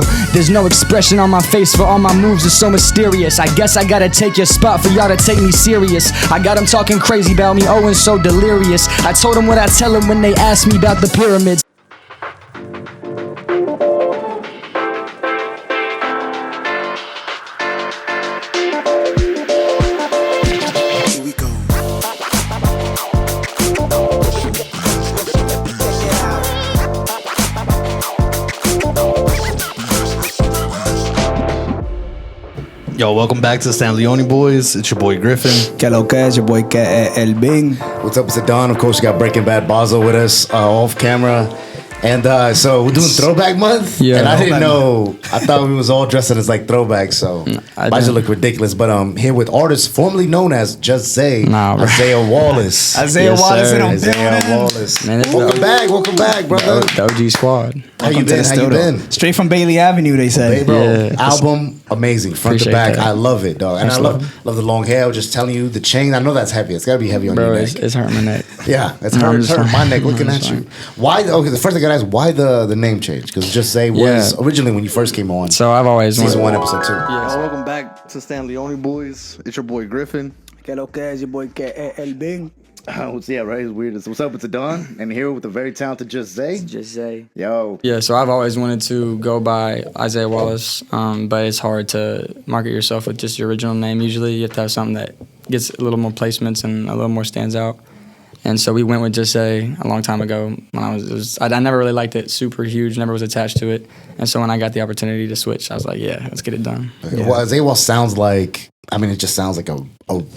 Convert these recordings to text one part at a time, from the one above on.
still there's no expression on my face, for all my moves are so mysterious. I guess I gotta take your spot for y'all to take me serious. I got them talking crazy about me, oh, and so delirious. I told them what I tell them when they ask me about the pyramids. Yo, welcome back to the San Leone Boys. It's your boy Griffin. Que lo que es your boy El Bing. What's up, it's Don. Of course, we got Breaking Bad Basil with us off camera. And so we're doing Throwback Month. Yeah. And I didn't know. I thought we was all dressed as like throwbacks, so I should look ridiculous. But here with artists formerly known as JustZai, Isaiah Wallace. Isaiah Wallace in Isaiah Wallace. Man, welcome back, brother. The OG squad. How you been? Straight from Bailey Avenue, they say. Hey, bro, Yeah. album amazing, front to back. That. I love it, dog. And I love the long hair. I was just telling you, the chain. I know that's heavy. It's gotta be heavy on your neck. It's hurting my neck. Yeah, it's hurting my neck looking at you. Why? Okay, the first thing I gotta ask, why the name change? Because JustZai was originally when you first came on. So I've always season 1, episode 2. Yo, welcome back to San Leone Boys. It's your boy Griffin. Que lo que es your boy El Bing. Yeah, right. It's weird. What's up? It's Don, and here with the very talented JustZai. JustZai. Yo. Yeah, so I've always wanted to go by Isaiah Wallace, but it's hard to market yourself with just your original name. Usually you have to have something that gets a little more placements and a little more stands out. And so we went with JustZai a long time ago. When I never really liked it super huge, never was attached to it. And so when I got the opportunity to switch, I was like, yeah, let's get it done. Yeah. Well, Isaiah Wallace sounds like, I mean, it just sounds like a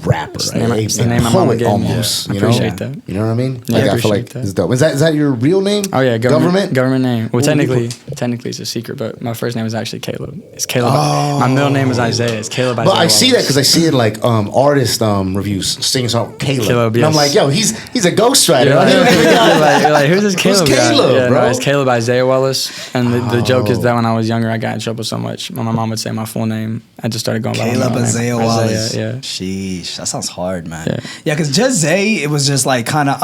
rapper, right? It's the name my mama gave me. Almost, I appreciate that. You know what I mean? Yeah, I feel like that. it's dope. Is that your real name? Oh yeah, government name. Well, Ooh, technically it's a secret, but my first name is actually Caleb. It's Caleb. My middle name is Isaiah. It's Caleb. But I see that because I see it like artist reviews, singing song Caleb. Yes. And I'm like, yo, he's a ghostwriter. You're like, who's this Caleb? Who's Caleb, guy? bro? No, it's Caleb Isaiah Wallace. And the joke is that when I was younger, I got in trouble so much. My mom would say my full name. I just started going by Caleb Isaiah Wallace. Yeah. Sheesh, that sounds hard, man. Yeah, because JustZai, it was just like kind of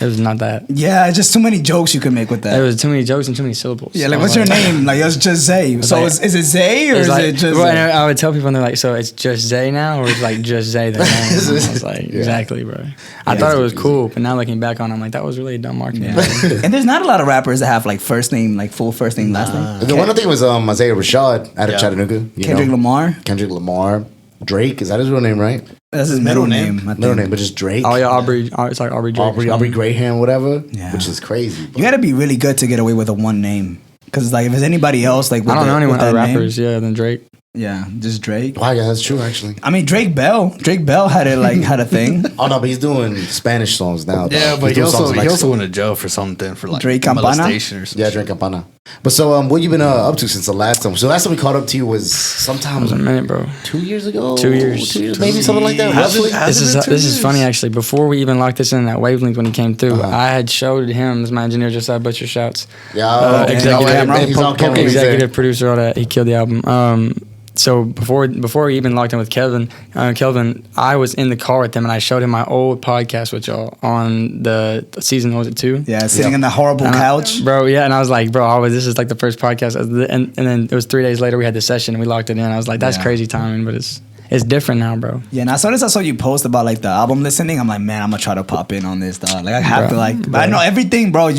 It was not that. Yeah, just too many jokes you could make with that. There was too many jokes and too many syllables. Yeah, like what's your name? Like it's JustZai. So like, is it Zay or is it just? Well, I would tell people and they're like, so it's JustZai now, or it's like JustZai the name? I was like, exactly, bro. I thought it was cool, but now looking back on it, I'm like, that was really a dumb marketing. And there's not a lot of rappers that have like first name, like full first name, last name. The one I think was Isaiah Rashad out of Chattanooga. Kendrick Lamar. Drake, is that his real name, right? That's his middle name. I think. Middle name, but just Drake. Oh yeah, Aubrey. It's like Aubrey Drake. Aubrey Graham, whatever. Yeah. Which is crazy. You got to be really good to get away with a one name, because like if it's anybody else, like I don't know anyone other rappers, than Drake. Yeah, just Drake. Wow, yeah, that's true actually. I mean, Drake Bell had a thing. Oh no, but he's doing Spanish songs now. Yeah, but he also went to jail for something for like Drake molestation or something. Yeah, Drake Campana. But so, what you been up to since the last time? So last time we caught up to you was sometime. It was a minute, bro. 2 years ago. 2 years, maybe something like that. Roughly. This is funny actually. Before we even locked this in that wavelength when he came through, I had showed him as my engineer, JustZai Butcher Shouts. Yeah, executive producer, all that. He killed the album. So before we even locked in with Kelvin, I was in the car with him and I showed him my old podcast with y'all on the season, was it 2? Yeah, sitting in that horrible couch. Bro, yeah, and I was like, bro, this is like the first podcast. And then it was 3 days later we had the session and we locked it in. I was like, that's crazy timing, but it's different now, bro. Yeah, and as soon as I saw you post about like the album listening, I'm like, man, I'm gonna try to pop in on this, dog. Like I have to but I know everything, bro.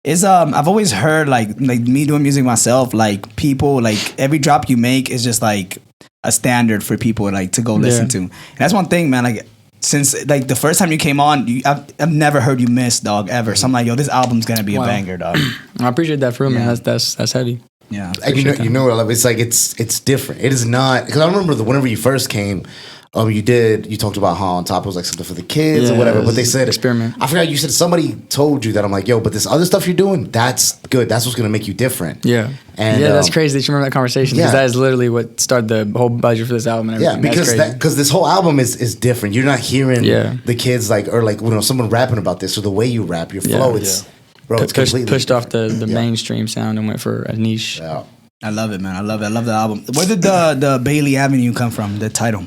I've always heard like me doing music myself, like people, like every drop you make is just like a standard for people like to go listen to. And that's one thing, man, like since like the first time you came on, I've never heard you miss, dog, ever. So I'm like, yo, this album's gonna be a banger, dog. I appreciate that for him, man. That's heavy. Yeah. And you know what I love? It's like it's different. It is not, because I remember whenever you first came, you talked about how on top it was like something for the kids or whatever, but they said experiment. I forgot, you said somebody told you that. I'm like, yo, but this other stuff you're doing, that's good. That's what's gonna make you different. Yeah. And that's crazy that you remember that conversation, because that is literally what started the whole budget for this album and everything. Yeah, because this whole album is different. You're not hearing the kids like someone rapping about this, or the way you rap, your flow. It's pushed off the mainstream sound and went for a niche. Yeah. I love it, man. I love the album. Where did the Bailey Avenue come from? The title.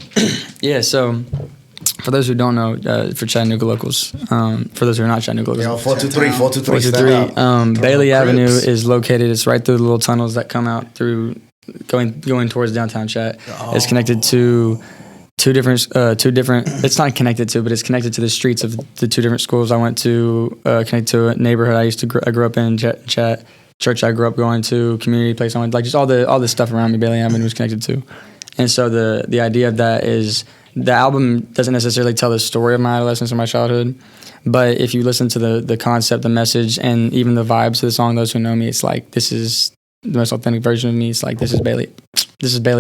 Yeah, so For those who don't know, for Chattanooga locals, for those who are not Chattanooga locals, 423. Bailey Avenue is located. It's right through the little tunnels that come out through going towards downtown Chat. It's connected to two different. It's not connected to, but it's connected to the streets of the two different schools I went to. Connected to a neighborhood I grew up in, Chat. Church I grew up going to, community place I went, like just all the stuff around me. Bailey Avenue was connected to, and so the idea of that is. The album doesn't necessarily tell the story of my adolescence or my childhood, but if you listen to the concept, the message, and even the vibes of the song, those who know me, it's like this is the most authentic version of me. It's like this is Bailey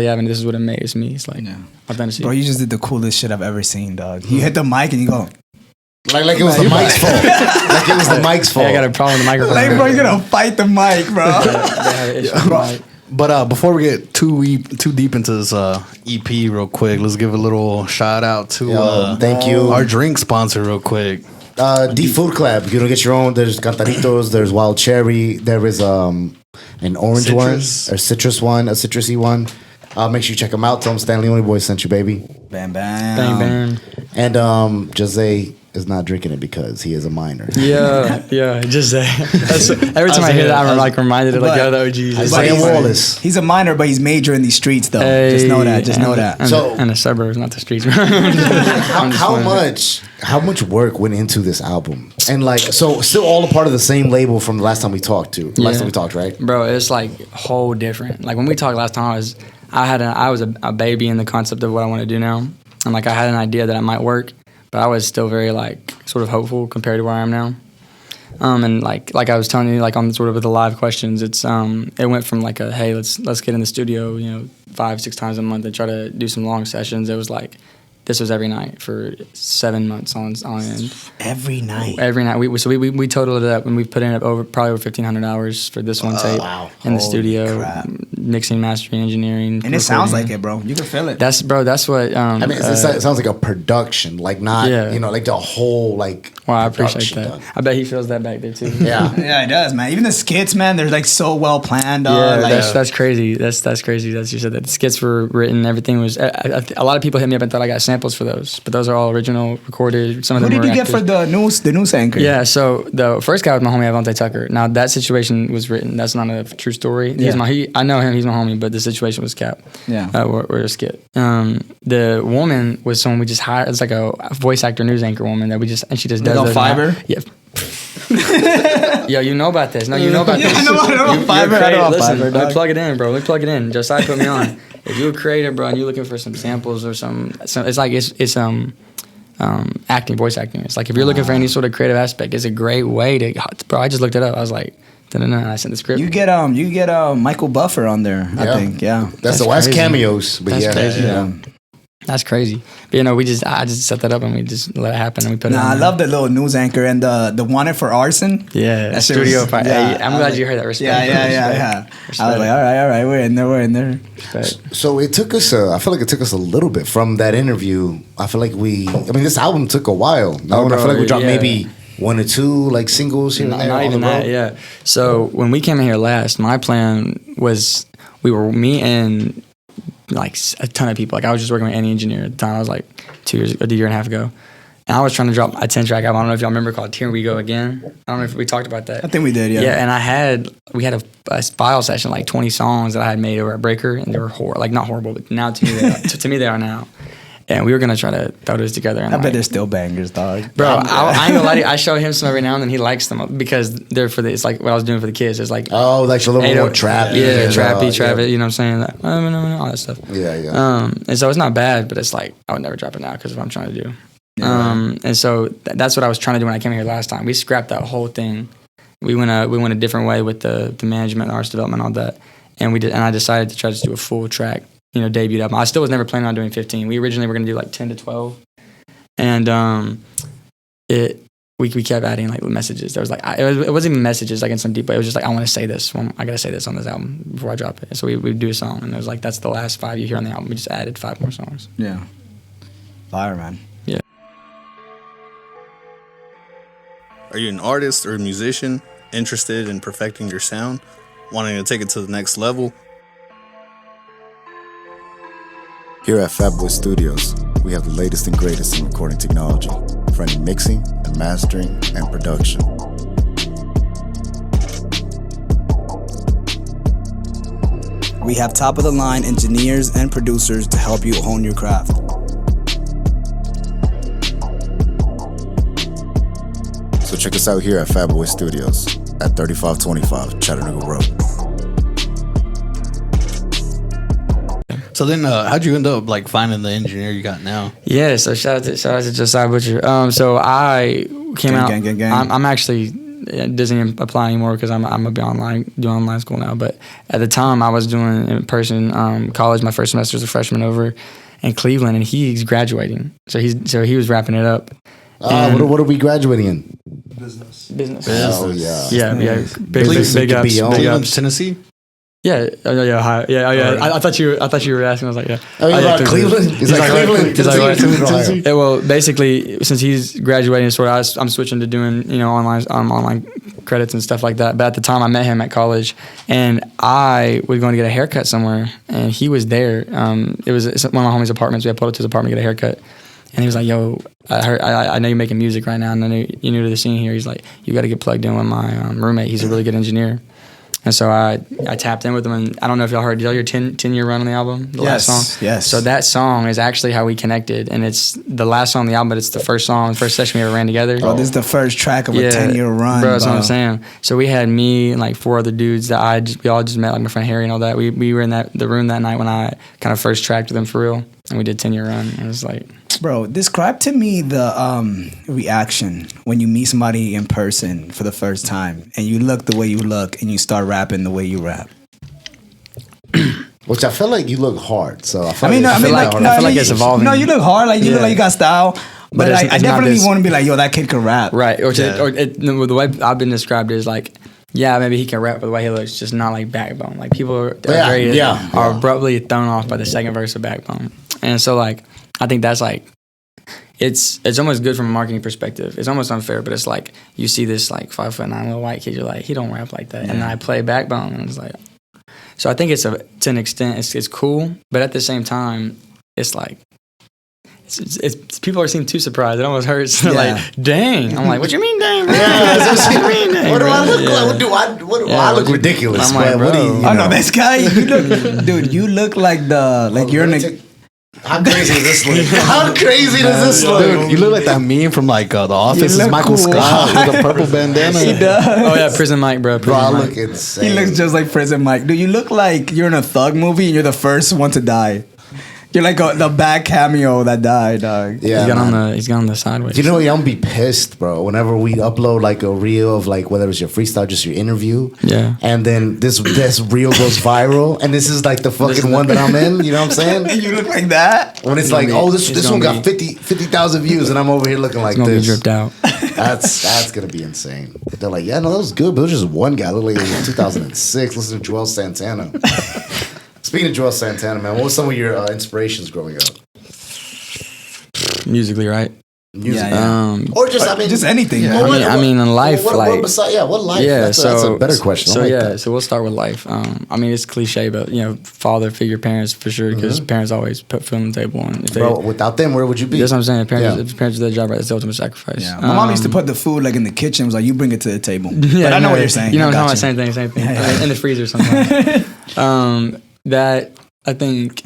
Avenue. This is what amazes me. It's like authenticity. Bro, you just did the coolest shit I've ever seen, dog. You hit the mic and you go. Like it was the mic's fault. Like it was the mic's fault. I got a problem with the microphone. Like, bro, you're gonna fight the mic, bro. They had an issue with the mic. But before we get too deep into this EP real quick, let's give a little shout out to thank you, our drink sponsor real quick. D Food Club. You don't get your own. There's cantaritos. There's wild cherry. There is an orange one, a citrus one, a citrusy one. Make sure you check them out. Tell them Stanley Only Boys sent you, baby. Bam, bam. Bang, bang. And JustZai is not drinking it because he is a minor. Yeah, JustZai. Every time I hear that, I'm like reminded of like the other OGs. Isaiah Wallace. He's a minor, but he's major in these streets, though. Just know that. Just know that. And the suburbs, not the streets. How much work went into this album? And like, so still all a part of the same label from the last time we talked, right? Bro, it's like whole different. Like when we talked last time, I was a baby in the concept of what I want to do now, and like I had an idea that it might work. But I was still very like sort of hopeful compared to where I am now. And like I was telling you, like on sort of the live questions, it went from like hey, let's get in the studio, 5-6 times a month and try to do some long sessions. It was like this was every night for 7 months on end. Every night. We totaled it up and we put in probably over 1,500 hours for this one tape in the studio, mixing, mastering, engineering. And it sounds like it, bro. You can feel it. That's what. I mean, it sounds like a production, like not like the whole like. Well, I appreciate that. I bet he feels that back there too. Yeah, yeah, it does, man. Even the skits, man, they're like so well planned. That's crazy. That's crazy. You said that the skits were written. Everything was. A lot of people hit me up and thought I got samples for those, but those are all original, recorded. Some of them. Who did you get for the news anchor? Yeah, so the first guy was my homie Avante Tucker. Now that situation was written. That's not a true story. I know him. He's my homie, but the situation was cap. Yeah, we're a skit. The woman was someone we just hired. It's like a voice actor, news anchor woman that and she just does on Fiverr. Yeah. Yo, you know about this. No, you know about this. I know Fiverr. Listen, let me plug it in, bro. Let me plug it in. JustZai put me on. If you're a creator, bro, and you're looking for some samples or it's like it's acting, voice acting. It's like if you're looking for any sort of creative aspect, it's a great way to. Bro, I just looked it up. I was like, I sent the script. You get Michael Buffer on there. I think. Yeah, that's the last cameos. But that's crazy. Yeah. That's crazy. But I just set that up and we just let it happen and we put it on. I love the little news anchor and the wanted for arson. Yeah, that studio fight. Yeah, I'm glad you heard that. Respect. Yeah. I was like, all right, we're in there. So it took us. I feel like it took us a little bit from that interview. I feel like this album took a while. I feel like we dropped maybe 1 or 2 like singles here and there. Not even that. Yeah. So when we came in here last, my plan was me and like a ton of people. Like I was just working with any engineer at the time. I was like a year and a half ago. And I was trying to drop a 10-track album. I don't know if y'all remember, called Here We Go Again. I don't know if we talked about that. I think we did, yeah. Yeah, and we had a file session, like 20 songs that I had made over at Breaker, and they were not horrible, but now to me they are now. And we were gonna try to throw those together. And I bet they're still bangers, dog. Bro, I ain't gonna lie to you. I show him some every now and then. He likes them because they're it's like what I was doing for the kids. It's like like a little more trappy. Yeah, trappy. You know what I'm saying? All that stuff. Yeah. And so it's not bad, but it's like I would never drop it now because of what I'm trying to do. Yeah. And so that's what I was trying to do when I came here last time. We scrapped that whole thing. We went a different way with the management, the artist development, all that. And I decided to try to do a full track. Debuted album. I still was never planning on doing 15. We originally were going to do like 10 to 12. And we kept adding like messages. There was like, it wasn't even messages like in some deep way. It was just like, I want to say this. I got to say this on this album before I drop it. So we would do a song. And it was like, that's the last 5 you hear on the album. We just added 5 more songs. Yeah. Fire, man. Yeah. Are you an artist or a musician interested in perfecting your sound, wanting to take it to the next level? Here at Fatboy Studios, we have the latest and greatest in recording technology for any mixing and mastering and production. We have top-of-the-line engineers and producers to help you hone your craft. So check us out here at Fatboy Studios at 3525 Chattanooga Road. So then, how'd you end up like finding the engineer you got now? Yeah, so shout out to JustZai Butcher. So I came out. Gang. I'm actually it doesn't even apply anymore because I'm gonna be doing online school now. But at the time, I was doing in person college. My first semester as a freshman over in Cleveland, and he's graduating. So he was wrapping it up. What are we graduating in? Business. Oh yeah. Yeah. Big ups. Cleveland, Tennessee. Yeah. I thought you were asking. I was like, yeah. Cleveland. He's like Cleveland. Tennessee. Yeah, well, basically, since he's graduating, I'm switching to doing online credits and stuff like that. But at the time, I met him at college, and I was going to get a haircut somewhere, and he was there. It was one of my homie's apartments. We had pulled up to his apartment to get a haircut, and he was like, "Yo, I know you're making music right now, and I know you're new to the scene here." He's like, "You got to get plugged in with my roommate. He's a really good engineer." And so I tapped in with him, and I don't know if y'all heard, did y'all hear 10-year run on the album? The last song? Yes. So that song is actually how we connected, and it's the last song on the album, but it's the first session we ever ran together. Oh, this is the first track of a 10-year run, bro. That's what I'm saying. So we had me and like 4 other dudes that we all just met, like my friend Harry and all that. We were in the room that night when I kind of first tracked with him for real, and we did 10-year run. And it was like... Bro, describe to me the reaction when you meet somebody in person for the first time and you look the way you look and you start rapping the way you rap. Which I feel like you look hard. So I feel like it's evolving. No, you look hard. Like you look like you got style. But I definitely want to be like, yo, that kid can rap. Right. The way I've been described is like, yeah, maybe he can rap, but the way he looks, just not like Backbone. Like people are abruptly thrown off by the second verse of Backbone. And so like, I think that's like, it's almost good from a marketing perspective. It's almost unfair, but it's like you see this like 5'9" little white kid, you're like, he don't rap like that. Yeah. And then I play Backbone, and it's like, so I think to an extent it's cool, but at the same time, it's like, it's people are seem too surprised. It almost hurts. They're like, dang. I'm like, what you mean, dang? Bro? What you mean, dang? What do I look like? What do I look ridiculous? I'm like, bro. Oh no, this guy, you look like you're in a. How crazy does this look? How crazy does this look? Dude, you look like that meme from like The Office. It's Michael Scott with a purple bandana. He does. Oh yeah, Prison Mike, bro. I look insane. He looks just like Prison Mike. Dude, you look like you're in a thug movie and you're the first one to die. You're like the back cameo that died, dog. Yeah, he's got on the sideways. You know, I'm gonna be pissed, bro. Whenever we upload like a reel of like whether it's your freestyle, just your interview, and then this reel goes viral, and this is like the fucking one that I'm in. You know what I'm saying? And you look like that. When it's like, this one got 50,000 views, and I'm over here looking like this. Be dripped out. That's gonna be insane. They're like, yeah, no, that was good, but there's just one guy. Looked like it was 2006. Listen to Joel Santana. Speaking of Joel Santana, man, what were some of your inspirations growing up? Musically, right? Music, or just anything. Yeah. I mean, in life, what life? Yeah, that's a better question. So we'll start with life. I mean, it's cliche, but father figure, parents for sure, because parents always put food on the table. And without them, where would you be? That's what I'm saying. If parents do their job right, that's the ultimate sacrifice. Yeah. My mom used to put the food like in the kitchen. Was like, you bring it to the table. Yeah, but I know what you're saying. You know what I'm talking about? Same thing. In the freezer sometimes. That I think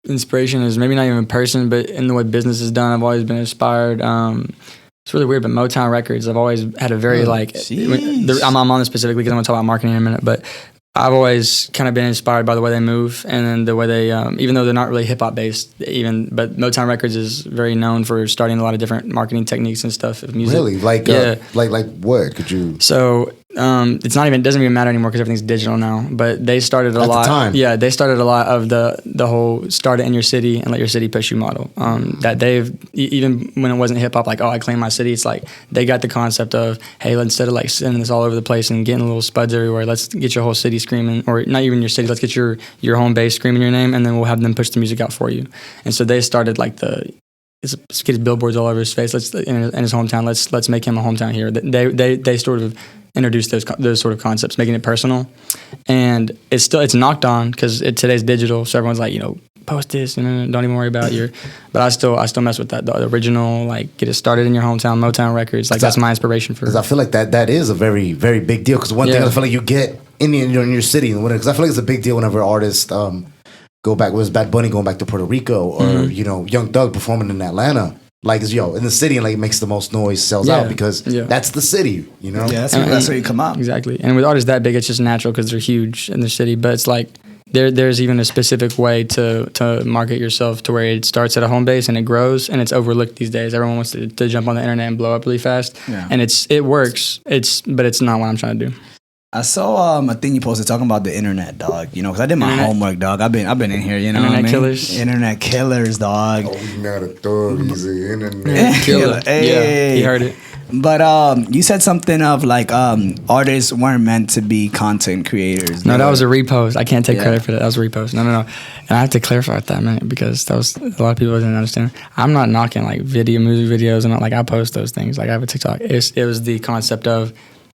inspiration is maybe not even in person, but in the way business is done. I've always been inspired. It's really weird, but Motown Records, I've always had a very I'm on this specifically because I'm going to talk about marketing in a minute, but I've always kind of been inspired by the way they move and then the way they, even though they're not really hip hop based, but Motown Records is very known for starting a lot of different marketing techniques and stuff of music. Really, like what could you? So doesn't even matter anymore because everything's digital now. But they started a lot. At the time. Yeah, they started a lot of the whole start it in your city and let your city push you model. That they've even when it wasn't hip hop, like I claim my city. It's like they got the concept of instead of like sending this all over the place and getting little spuds everywhere, let's get your whole city screaming, or not even your city. Let's get your home base screaming your name, and then we'll have them push the music out for you. And so they started like this kid's billboards all over his face. In his hometown. Let's make him a hometown hero. They sort of introduced those sort of concepts, making it personal, and it's knocked on because today's digital. So everyone's like, post this, and don't even worry about your. But I still mess with that. The original, like, get it started in your hometown, Motown Records. Like, that's my inspiration for. Because I feel like that is a very, very big deal. Because one thing I feel like you get in your city, because I feel like it's a big deal whenever artists go back. Was Bad Bunny going back to Puerto Rico, or Young Thug performing in Atlanta? Like, in the city, and like, it makes the most noise, sells out, because that's the city, Yeah, that's where you come out. Exactly. And with artists that big, it's just natural because they're huge in the city. But it's like there's even a specific way to market yourself to where it starts at a home base and it grows, and it's overlooked these days. Everyone wants to jump on the internet and blow up really fast. Yeah. And it works. But it's not what I'm trying to do. I saw a thing you posted talking about the internet, dog. You know, because I did my homework, dog. I've been in here. You know, internet killers. Internet killers, dog. Oh, he's not a thug. He's an internet killer. Hey. Yeah, he heard it. But you said something of like artists weren't meant to be content creators. No, that was a repost. I can't take credit for that. That was a repost. No. And I have to clarify that, man, because that was a lot of people didn't understand. I'm not knocking like music videos, and like I post those things. Like I have a TikTok. It was the concept of,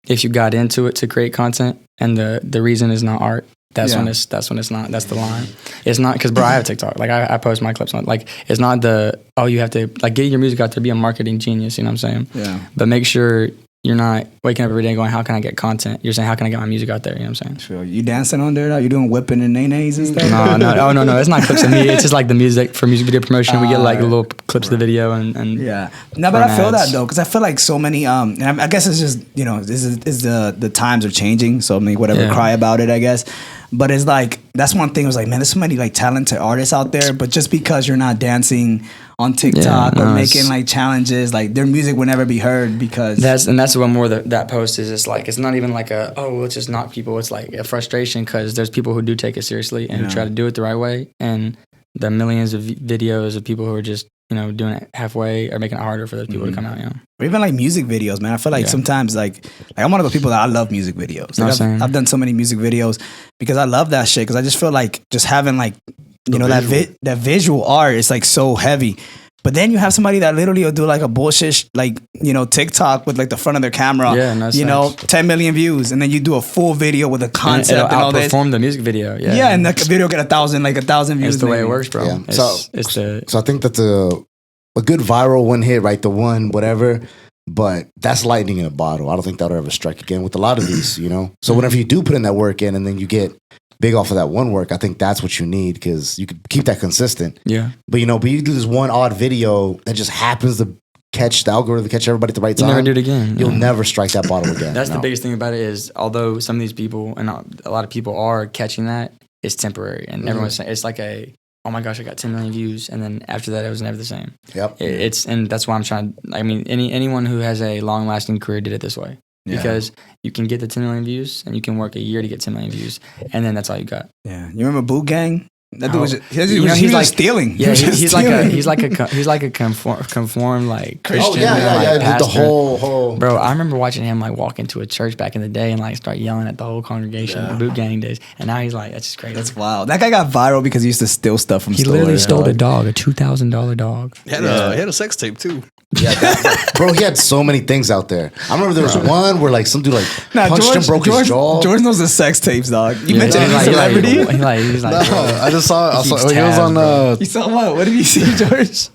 if you got into it to create content and the reason is not art, that's when it's not. That's the line. It's not because, bro, I have TikTok. Like I post my clips on. Like it's not you have to like get your music out there, be a marketing genius. You know what I'm saying? Yeah. But make sure you're not waking up every day going, how can I get content? You're saying, how can I get my music out there? You know what I'm saying? Sure. You dancing on there? You doing whipping and nays and stuff? No. It's not clips of me. It's just like the music for music video promotion. We get like little clips of the video and yeah. No, but I feel that though, because I feel like so many. And I guess it's just this is the times are changing. So I mean, whatever, cry about it, I guess. But it's like, that's one thing. It was like, man, there's so many like talented artists out there, but just because you're not dancing on TikTok or making like challenges, like their music will never be heard because that's what more that post is. It's like, it's not even like let's just knock people. It's like a frustration because there's people who do take it seriously and try to do it the right way, and the millions of videos of people who are just doing it halfway are making it harder for those people to come out. Or even like music videos, man. I feel like sometimes like I'm one of those people that I love music videos. Like I've done so many music videos because I love that shit. Because I just feel like just having like that visual art is like so heavy. But then you have somebody that literally will do like a bullshit like TikTok with like the front of their camera, 10 million views, and then you do a full video with a concept and all this. Outperform the music video, and the video get 1,000 views. That's the way it works, bro. Yeah. So I think that's a good viral one hit, right? The one whatever. But that's lightning in a bottle. I don't think that'll ever strike again with a lot of these, So whenever you do put in that work in, and then you get big off of that one work, I think that's what you need, because you could keep that consistent. Yeah. But you do this one odd video that just happens to catch the algorithm, catch everybody at the right time. You'll never do it again. You'll never strike that bottle again. That's the biggest thing about it is, although some of these people and a lot of people are catching that, it's temporary, and everyone's saying it's like oh my gosh, I got 10 million views, and then after that, it was never the same. Yep. And that's why I'm trying. I mean, anyone who has a long lasting career did it this way. Because you can get the 10 million views, and you can work a year to get 10 million views, and then that's all you got. Yeah, you remember Boot Gang? That dude was he's like stealing. Yeah, he's like a conformed like Christian. The whole. Bro, I remember watching him like walk into a church back in the day and like start yelling at the whole congregation. The Boot Gang days, and now he's like, that's just crazy. That's wild. That guy got viral because he used to steal stuff from. He literally stole a dog, a $2,000 dog. He had a sex tape too. Yeah, bro, he had so many things out there. I remember there was one where like some dude punched and broke his jaw. George knows the sex tapes, dog. You mentioned he's a celebrity. He's like, no, I just saw. He was on. You saw what? What did you see, George?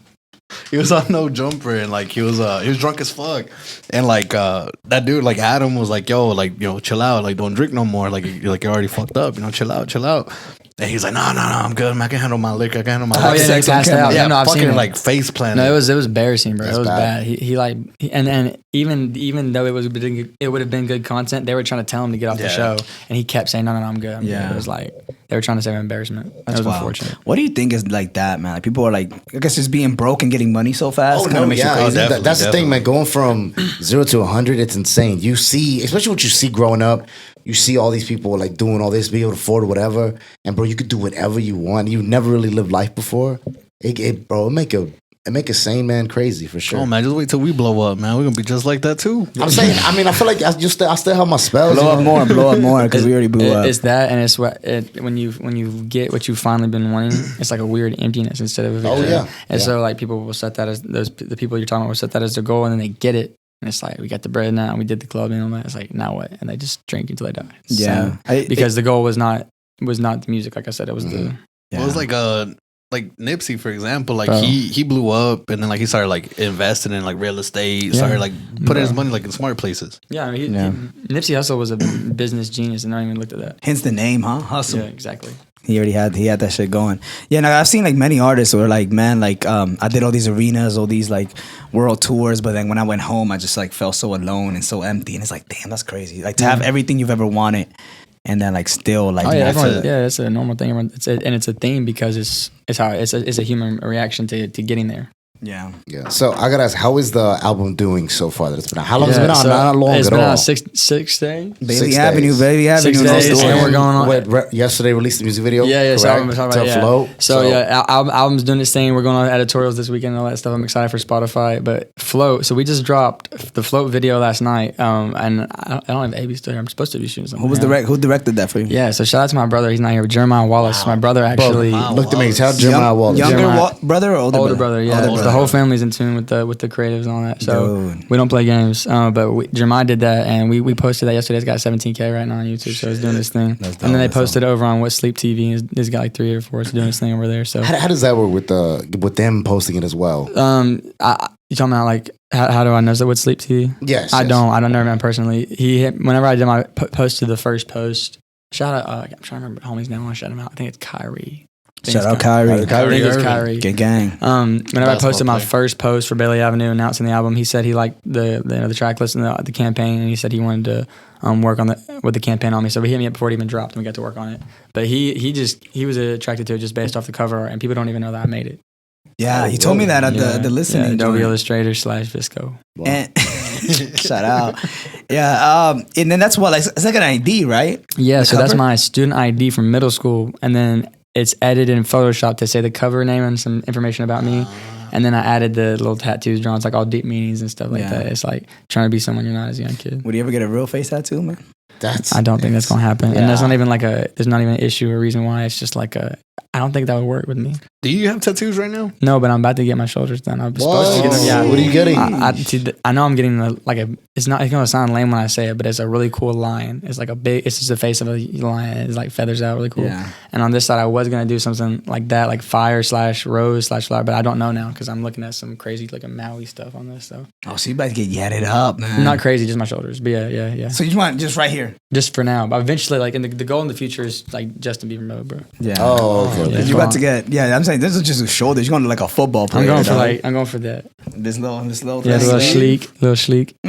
He was on No Jumper, and like he was drunk as fuck, and like that dude like Adam was like, yo, chill out, like don't drink no more, like you're already fucked up, chill out. And he's like, no, I'm good. I can handle my liquor. I can handle my sex. I've fucking seen like face planted. No, it was embarrassing, bro. It was bad. And even though it would have been good content, they were trying to tell him to get off the show, and he kept saying, no, I'm good. It was like they were trying to save embarrassment. That was unfortunate. What do you think is like that, man? Like people are like, I guess just being broke and getting money so fast. Oh no, makes you crazy. That's the thing, man. Going from 0 to 100, it's insane. You see, especially what you see growing up. You see all these people like doing all this, be able to afford whatever, and bro, you could do whatever you want. You never really lived life before. It make a sane man crazy for sure. Oh man, just wait till we blow up, man. We're gonna be just like that too. I'm saying, I feel like I still have my spells. Blow up more, because we already blew up. It's that, and it's when you get what you've finally been wanting, it's like a weird emptiness instead of a victory. And so like people will set that as the people you're talking about will set that as their goal, and then they get it. And it's like, we got the bread now, we did the club and all that. It's like, now what? And they just drink until they die. Because the goal was not the music, like I said. It was the... Yeah. Well, it was like like Nipsey, for example, like Bro. he blew up, and then like he started like investing in like real estate, started like putting his money like in smart places. Yeah, I mean, Nipsey Hussle was a business genius, and I even looked at that. Hence the name, huh? Hustle. Yeah, exactly. He had that shit going. Yeah, now I've seen like many artists who are like, man, like I did all these arenas, all these like world tours, but then when I went home, I just like felt so alone and so empty. And it's like, damn, that's crazy. Like to have everything you've ever wanted, and then like still like, it's a normal thing. It's a theme because it's a human reaction to getting there. yeah. So I gotta ask, how is the album doing so far that it's been out? How long has it been out? so Not long it's at been all. out six days. Bailey 6 Avenue, days. Bailey Avenue. 6 days, and we're going on. Yesterday released the music video. Yeah. So I'm correct? talking about to Float. So album's doing its thing. We're going on editorials this weekend and all that stuff. I'm excited for Spotify. But Float. So we just dropped the Float video last night. And I don't have AB still here. I'm supposed to be shooting something. Who directed that for you? Yeah. So shout out to my brother. He's not here. But Jeremiah Wallace. My brother actually. Look to me. Tell Jeremiah Wallace. Younger brother or older brother? Yeah. Older The whole family's in tune with the creatives and all that. So Dude. we don't play games. But Jeremiah did that, and we posted that yesterday. It's got 17K right now on YouTube. So it's doing this thing. And then they posted it over on What Sleep TV. It's got like 3 or 4. It's doing this thing over there. So How does that work with them posting it as well? you talking about like how do I know that What Sleep TV? Yes. I don't know him personally. Whenever I did my post to the first post. Shout out. I'm trying to remember homie's name. I want to shout him out. I think it's Kyrie. Shout out Kyrie. I think it's Kyrie. Good gang. Whenever I posted my first post for Bailey Avenue announcing the album, he said he liked the track list and the campaign, and he said he wanted to work on with the campaign on me. So he hit me up before it even dropped, and we got to work on it. But he was attracted to it just based off the cover art, and people don't even know that I made it. Yeah, he told me that at the listening. Adobe Illustrator /Visco. And shout out. Yeah, and then that's what it's like an ID, right? Yeah, The so that's cover? my student ID from middle school, and then it's edited in Photoshop to say the cover name and some information about me. And then I added the little tattoos drawn. It's like all deep meanings and stuff like that. It's like trying to be someone you're not as a young kid. Would you ever get a real face tattoo, man? I don't think that's gonna happen. And there's not even there's not even an issue or reason why. It's just like I don't think that would work with me. Do you have tattoos right now? No, but I'm about to get my shoulders done. I'm supposed to get them. Yeah. What are you getting? I know I'm getting it's gonna sound lame when I say it, but it's a really cool lion. It's like it's just the face of a lion. It's like feathers out, really cool. Yeah. And on this side, I was gonna do something like that, like fire /rose/flower, but I don't know now because I'm looking at some crazy like a Maui stuff on this. So Oh, so you about to get yatted up, man. not crazy, just my shoulders. But yeah. So you want just right here? Just for now, but eventually, like in the goal in the future is like Justin Bieber mode, bro. Yeah. Oh, okay. Yeah. You about to get? Yeah, I'm saying this is just a shoulders. You're going to like a football player. I'm going for that. this little. Yeah, little sleek.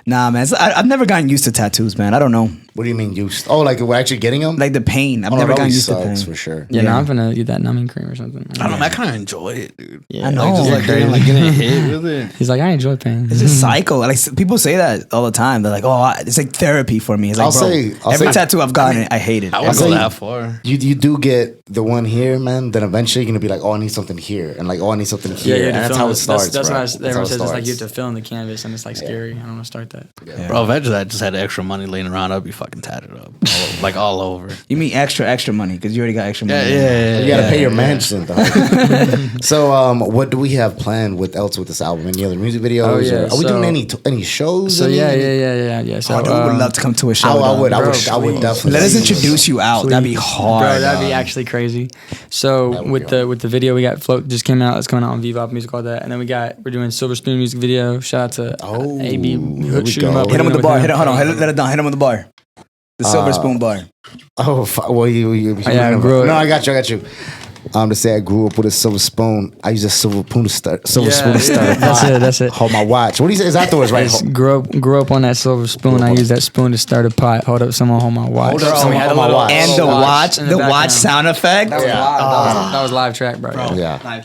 Nah, man. I've never gotten used to tattoos, man. I don't know. What do you mean used? Oh, like we're actually getting them? Like the pain. I've Oh, never that gotten always used to pain. sucks for sure. Yeah, now I'm gonna get that numbing cream or something. I don't know. I kind of enjoy it, dude. Yeah, I know. Like, just like getting hit with it. He's like, I enjoy pain. It's just psycho. Like people say that all the time. They're like, "Oh, it's like therapy for me." It's like, I'll every say- tattoo I've gotten, I hate it. I wouldn't say- go that far. You do get the one here, man. Then eventually you're gonna be like, oh, I need something here, and like, oh, I need something here, and that's how it starts. That's bro. why That's how everyone it says it's like you have starts. to fill in the canvas, and it's like scary. I don't want to start that. Yeah. Bro, eventually I just had extra money laying around. I'd be fucking tatted up. Like all over. You mean extra money because you already got extra money. You gotta pay your mansion, though. So, what do we have planned with this album? Any other music videos? Oh, yeah, Are we doing any shows? So Any- yeah. So I would love to come to a show. I would dog. definitely. Let us introduce you out. That'd be hard. Bro, that'd be actually crazy. So with the video, we got Float just came out. It's coming out on Viva Music, all that, and then we're doing Silver Spoon music video. Shout out to AB. there we Shoot him go. up. Hit him with the bar. him. Hold on. Let it down. Hit him with the bar. The silver spoon bar. Oh, well, you I grew up. No, I got you. To say I grew up with a silver spoon. I use a silver spoon to start. Spoon to start a pot. That's it. Hold my watch. What do you say? Is afterwards, right? Grew up on that silver spoon. I use that spoon to start a pot. Hold up, someone hold my watch. Hold up, So we someone had hold a my little- watch. And the watch, in the the watch background. sound effect. That was live. That was live track, bro. Yeah.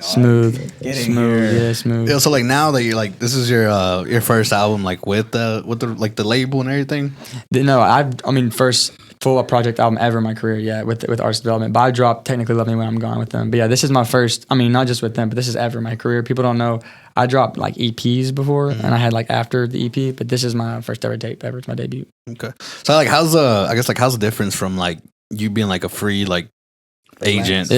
Smooth. Get in Smooth. here. Yeah, smooth. Yeah, so like now that you're like this is your first album like with the like the label and everything. No, I mean first full project album ever in my career. Yeah, with artist development. But I dropped Technically Love Me When I'm Gone with them. But yeah, this is my first. I mean, not just with them, but this is ever in my career. People don't know I dropped like EPs before, and I had like after the EP. But this is my first ever tape ever. It's my debut. Okay. So like how's the difference from like you being like a free like agent,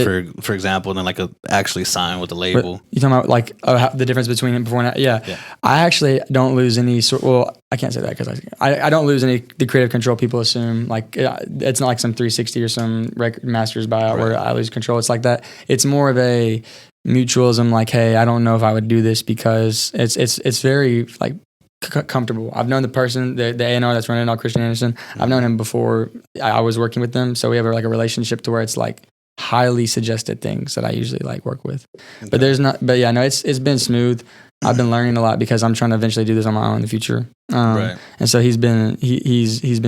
for example, than like actually sign with the label. You talking about like the difference between it before and after? Yeah. I actually don't lose any sort. Well, I can't say that because I don't lose any the creative control people assume. Like it's not like some 360 or some record master's buyout where I lose control. It's like that. It's more of a mutualism. Like, hey, I don't know if I would do this because it's very like comfortable. I've known the person, the A&R that's running it all, Christian Anderson. I've known him before I was working with them, so we have like a relationship to where it's like highly suggested things that I usually like work with. Okay. It's been smooth. I've been learning a lot because I'm trying to eventually do this on my own in the future. And so he's been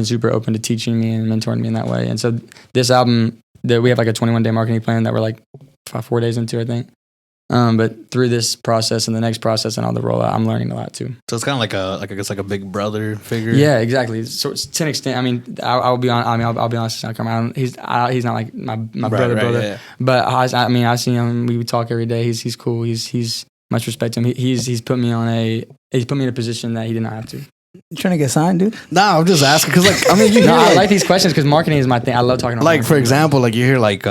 super open to teaching me and mentoring me in that way. And so this album, that we have like a 21-day marketing plan that we're like 4 days into, I think. But through this process and the next process and all the rollout, I'm learning a lot too. So it's kind of like a big brother figure. Yeah, exactly. So to an extent, I mean, I'll be honest. He's not like my brother. Yeah. But I see him. We talk every day. He's cool. He's much respect to him. He's put me in a position that he did not have to. You trying to get signed, dude? Nah, I'm just asking because I like these questions because marketing is my thing. I love talking about marketing. For example, like you hear like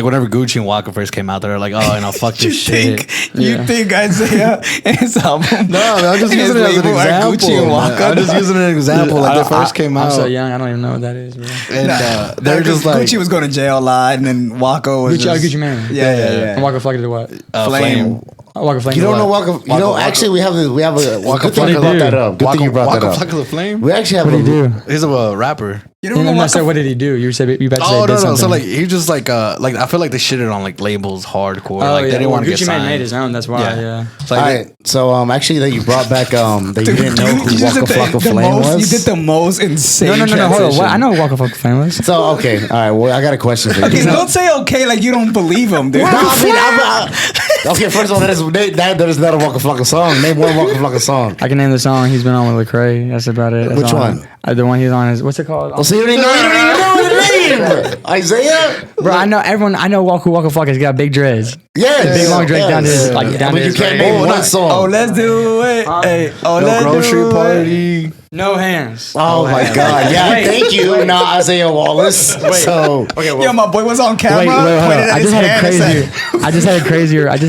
whenever Gucci and Waka first came out, they're like, oh, fuck this shit. You think Isaiah and his album? No, I'm just using it as an example. Gucci and Waka. I'm just using an example. Like they first came out. I'm so young, I don't even know what that is, bro. And they're just like Gucci was going to jail a lot, and then Waka was Gucci Mane. Yeah. And Waka Flake did what? Flame. Waka Flame. You don't know Waka? You know, actually, we have a Waka Flake. Good thing you brought that up. Good thing you brought that up. Waka Flake of the Flame. We actually have. What did he do? He's a rapper. You don't know what did he do? You said you about to say no. something. So like he just like I feel like they shitted on like labels hardcore. Like they didn't want to get signed. Gucci Mane made his own. That's why. Yeah. All right. So actually, that you brought back that you didn't know who Waka Flocka Flame was. You did the most insane. No. Hold on. What? I know who Waka Flocka Flame was. So okay. All right. Well, I got a question for you. Okay, don't say okay like you don't believe him, dude. Okay. First of all, that is not a Waka Flocka song. Name one Waka Flocka song. I can name the song he's been on with Lecrae. That's about it. Which one? The one he's on is what's it called? Oh, so you don't even know his name, Isaiah. Bro, I know everyone. I know Waka Flocka. He's got big dreads. Yeah, big long dreads down to his down to you his. can't name one song. Oh, let's do it. Hey, no grocery party. No hands. Oh my God! Yeah, thank you. Now Isaiah Wallace. So yo, my boy was on camera. I just had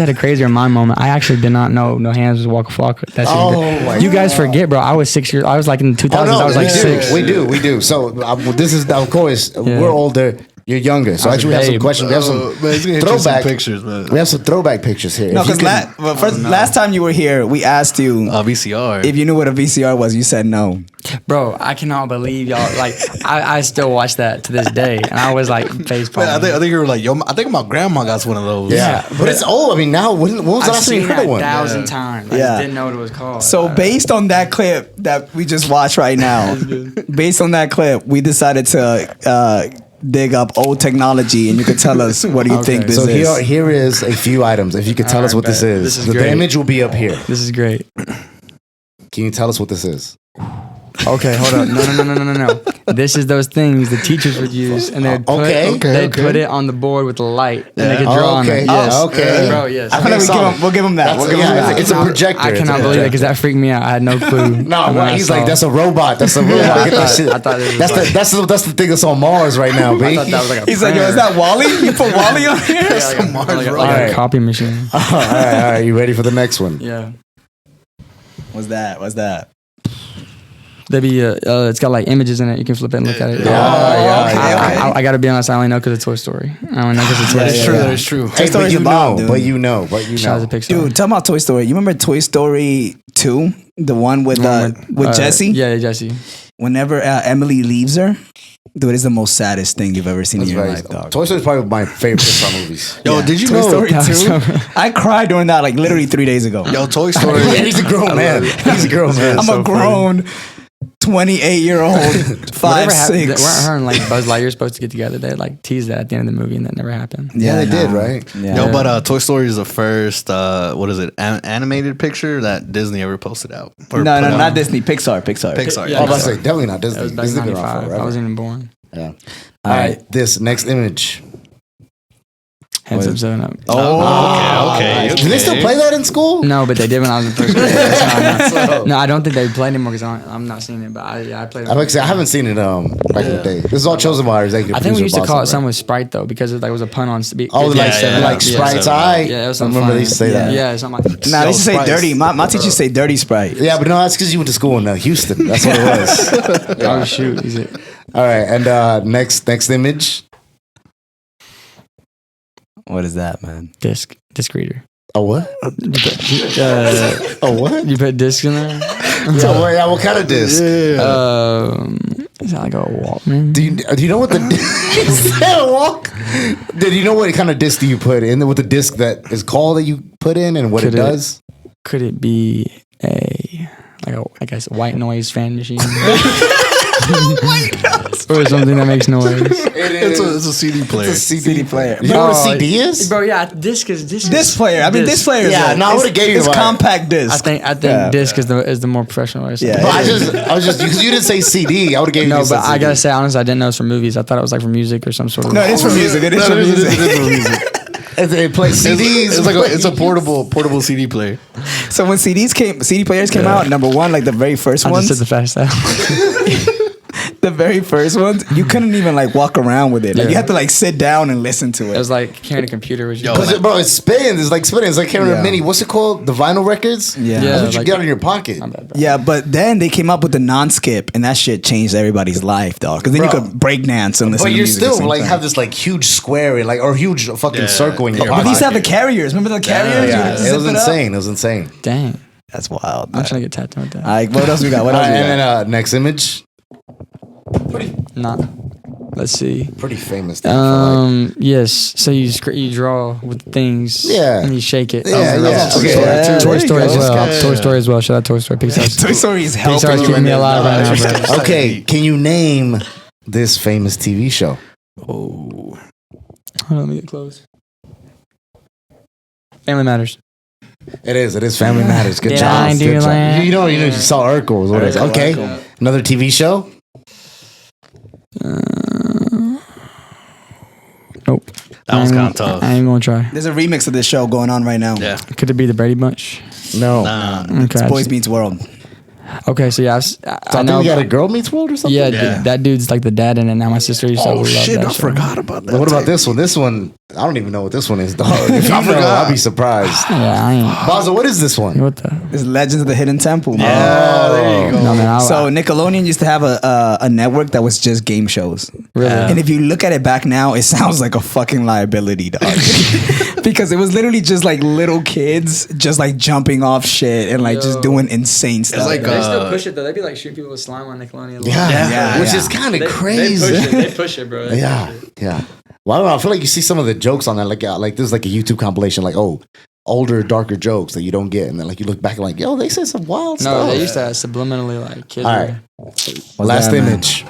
a crazier mind moment. I actually did not know No Hands was Waka Flocka. You guys forget, bro. I was 6 years. I was like in the 2000s. I was like 6. We do. So this is of course we're older. You're younger, so actually we have some questions. We have some throwback pictures, man. We have some throwback pictures here. No, because last time you were here, we asked you a VCR if you knew what a VCR was. You said no. Bro, I cannot believe y'all. Like, I still watch that to this day, and I was like face palming. I think you were like, yo, I think my grandma got one of those. Yeah, but it's old. I mean, now when was the last time you heard of one? 1,000 times. I just didn't know what it was called. So based on that clip that we just watched right now, based on that clip, we decided to dig up old technology, and you could tell us what do you think this is. So here is a few items. If you could tell us what this is. The image will be up here. This is great. Can you tell us what this is? Okay, hold on. No. This is those things the teachers would use, and they'd put it on the board with the light, and they could draw on it. Yes. Okay. Bro, yes. We'll give him that. It's a projector. I cannot believe it because that freaked me out. I had no clue. He's like, that's a robot. That's a robot. Get that shit. I thought it was that's the thing that's on Mars right now, baby. I thought that was like a He's like, yo, is that Wally? You put Wally on here? Yeah, like a copy machine. All right. You ready for the next one? Yeah. What's that? It's got like images in it. You can flip it and look at it. I gotta be honest. I only know because of Toy Story. I only know because of Toy Story. That's true. Hey, but you know. Shout out to Pixar. Dude, tell me about Toy Story. You remember Toy Story 2? The one with Jessie? Yeah, Jessie. Whenever Emily leaves her, dude, it's the most saddest thing you've ever seen in your life, dog. Toy Story is probably my favorite Pixar movies. Yo, did you Toy know Story 2? I cried during that like literally 3 days ago. Yo, Toy Story. He's a grown man. I'm a grown 28-year-old 5'6". Weren't her and like Buzz Lightyear supposed to get together? They like teased that at the end of the movie, and that never happened. Yeah, they did, right? Yeah. Yo, but Toy Story is the first animated picture that Disney ever posted out. No, not Disney. Pixar. Yeah, I was about to say definitely not Disney. That was back in Disney 95. I wasn't even born. Yeah. All right. This next image. Heads Up 7 Up. Okay. Do they still play that in school? No, but they did when I was in first grade. No, I don't think they play anymore because I'm not seeing it. But I played it. I haven't seen it back in the day. This is all chosen by our executive I think we used to producer, call it Boss, something with Sprite though because it was a pun on. like Sprite's Eye. Yeah, it was I something remember funny. they used to say that. Yeah, something like Nah, they used to say Sprite. dirty. My teachers say dirty Sprite. Yeah, but no, that's because you went to school in Houston. That's what it was. Oh shoot! Is it? All right, and next image. What is that, man? Disc reader. A what? A what? You put discs in there? So what kind of disc? Is that like a Walkman? Do you know what the is that a walk? Did you know what kind of disc do you put in? What the disc that is called that you put in and what it does? Could it be a white noise fan machine? Or something that makes noise. It's a CD player. It's a CD player. You Bro, know what a CD is? Bro, yeah, disc is Disc player. I mean, disc player. Is Yeah, no, I would've gave you It's one. compact disc. I think disc is the more professional way. Yeah. But I was just because you didn't say CD. I would have gave you. No, just but a I CD. gotta say honestly, I didn't know it was for movies. I thought it was like for music or some sort of. No, it is for music. It is for music. It plays CDs. It's like it's a portable CD player. So when CD players came out, number one, like the very first I ones, just said the fast out. the very first ones, you couldn't even like walk around with it. Like Yeah. you had to like sit down and listen to It it. was like carrying a computer. Which Because it spins. It's like spinning. It's like carrying a mini. What's it called? The vinyl records. Yeah. That's what you like- get in your pocket. My bad, bro. Yeah, but then they came up with the non-skip, and that shit changed everybody's life, dog. Because then you Bro. could break dance and listen But to you're music at the still same like time. have this like huge square like or huge fucking circle in your But pocket. they used to have the carriers. Remember the carriers? Yeah, You it was zip up? insane. It was insane. Dang, That's wild. I'm trying to get tattooed with that. All right, what else we got? What All else right, we and got? then next image. Nah. Let's see. Pretty famous. I feel like. Yes. So you draw with things. Yeah. And you shake it. Yeah, yeah. Toy Okay. Story, Yeah, Toy there you Story as go. well. Yeah. Toy Story as well. Shout out Toy Story. Pixar's. Toy Story is helping Pixar's you keeping in me there. alive right now, bro. Okay, can you name this famous TV show? Hold on, let me get close. Family Matters. It is Family Matters. Good Yeah, job. I do Good job. like- You saw Urkel. What is it? Okay, another TV show. Nope. That was kind of tough. I ain't gonna try. There's a remix of this show going on right now. Yeah. Could it be the Brady Bunch? No. Okay. Boys Meets World. Okay, so yeah, I So I know. think you got a Girl Meets World or something. Yeah, Yeah. that dude's like the dad in it. Now my sister used to love that I show. forgot about that. But what about this one? This one, I don't even know what this one is, dog. If you know, forgot. I'll be surprised. Yeah, I ain't. Baza, what is this one? What the? It's Legends of the Hidden Temple. Yeah, there you go. No man. So Nickelodeon used to have a network that was just game shows. Really? And if you look at it back now, it sounds like a fucking liability, dog. Because it was literally just like little kids just like jumping off shit and like just Yo. doing insane stuff. like, They still push it though. They'd be like shooting people with slime on Nickelodeon. Yeah, which yeah. is kind of They crazy. push it. They push it, bro. They Yeah, push it. yeah. Well, I don't know. I feel like you see some of the jokes on that, like this is like a YouTube compilation, like older, darker jokes that you don't get, and then like you look back and like, yo, they said some wild No, stuff. they used to subliminally like kids. All right. What's Last that, man? image.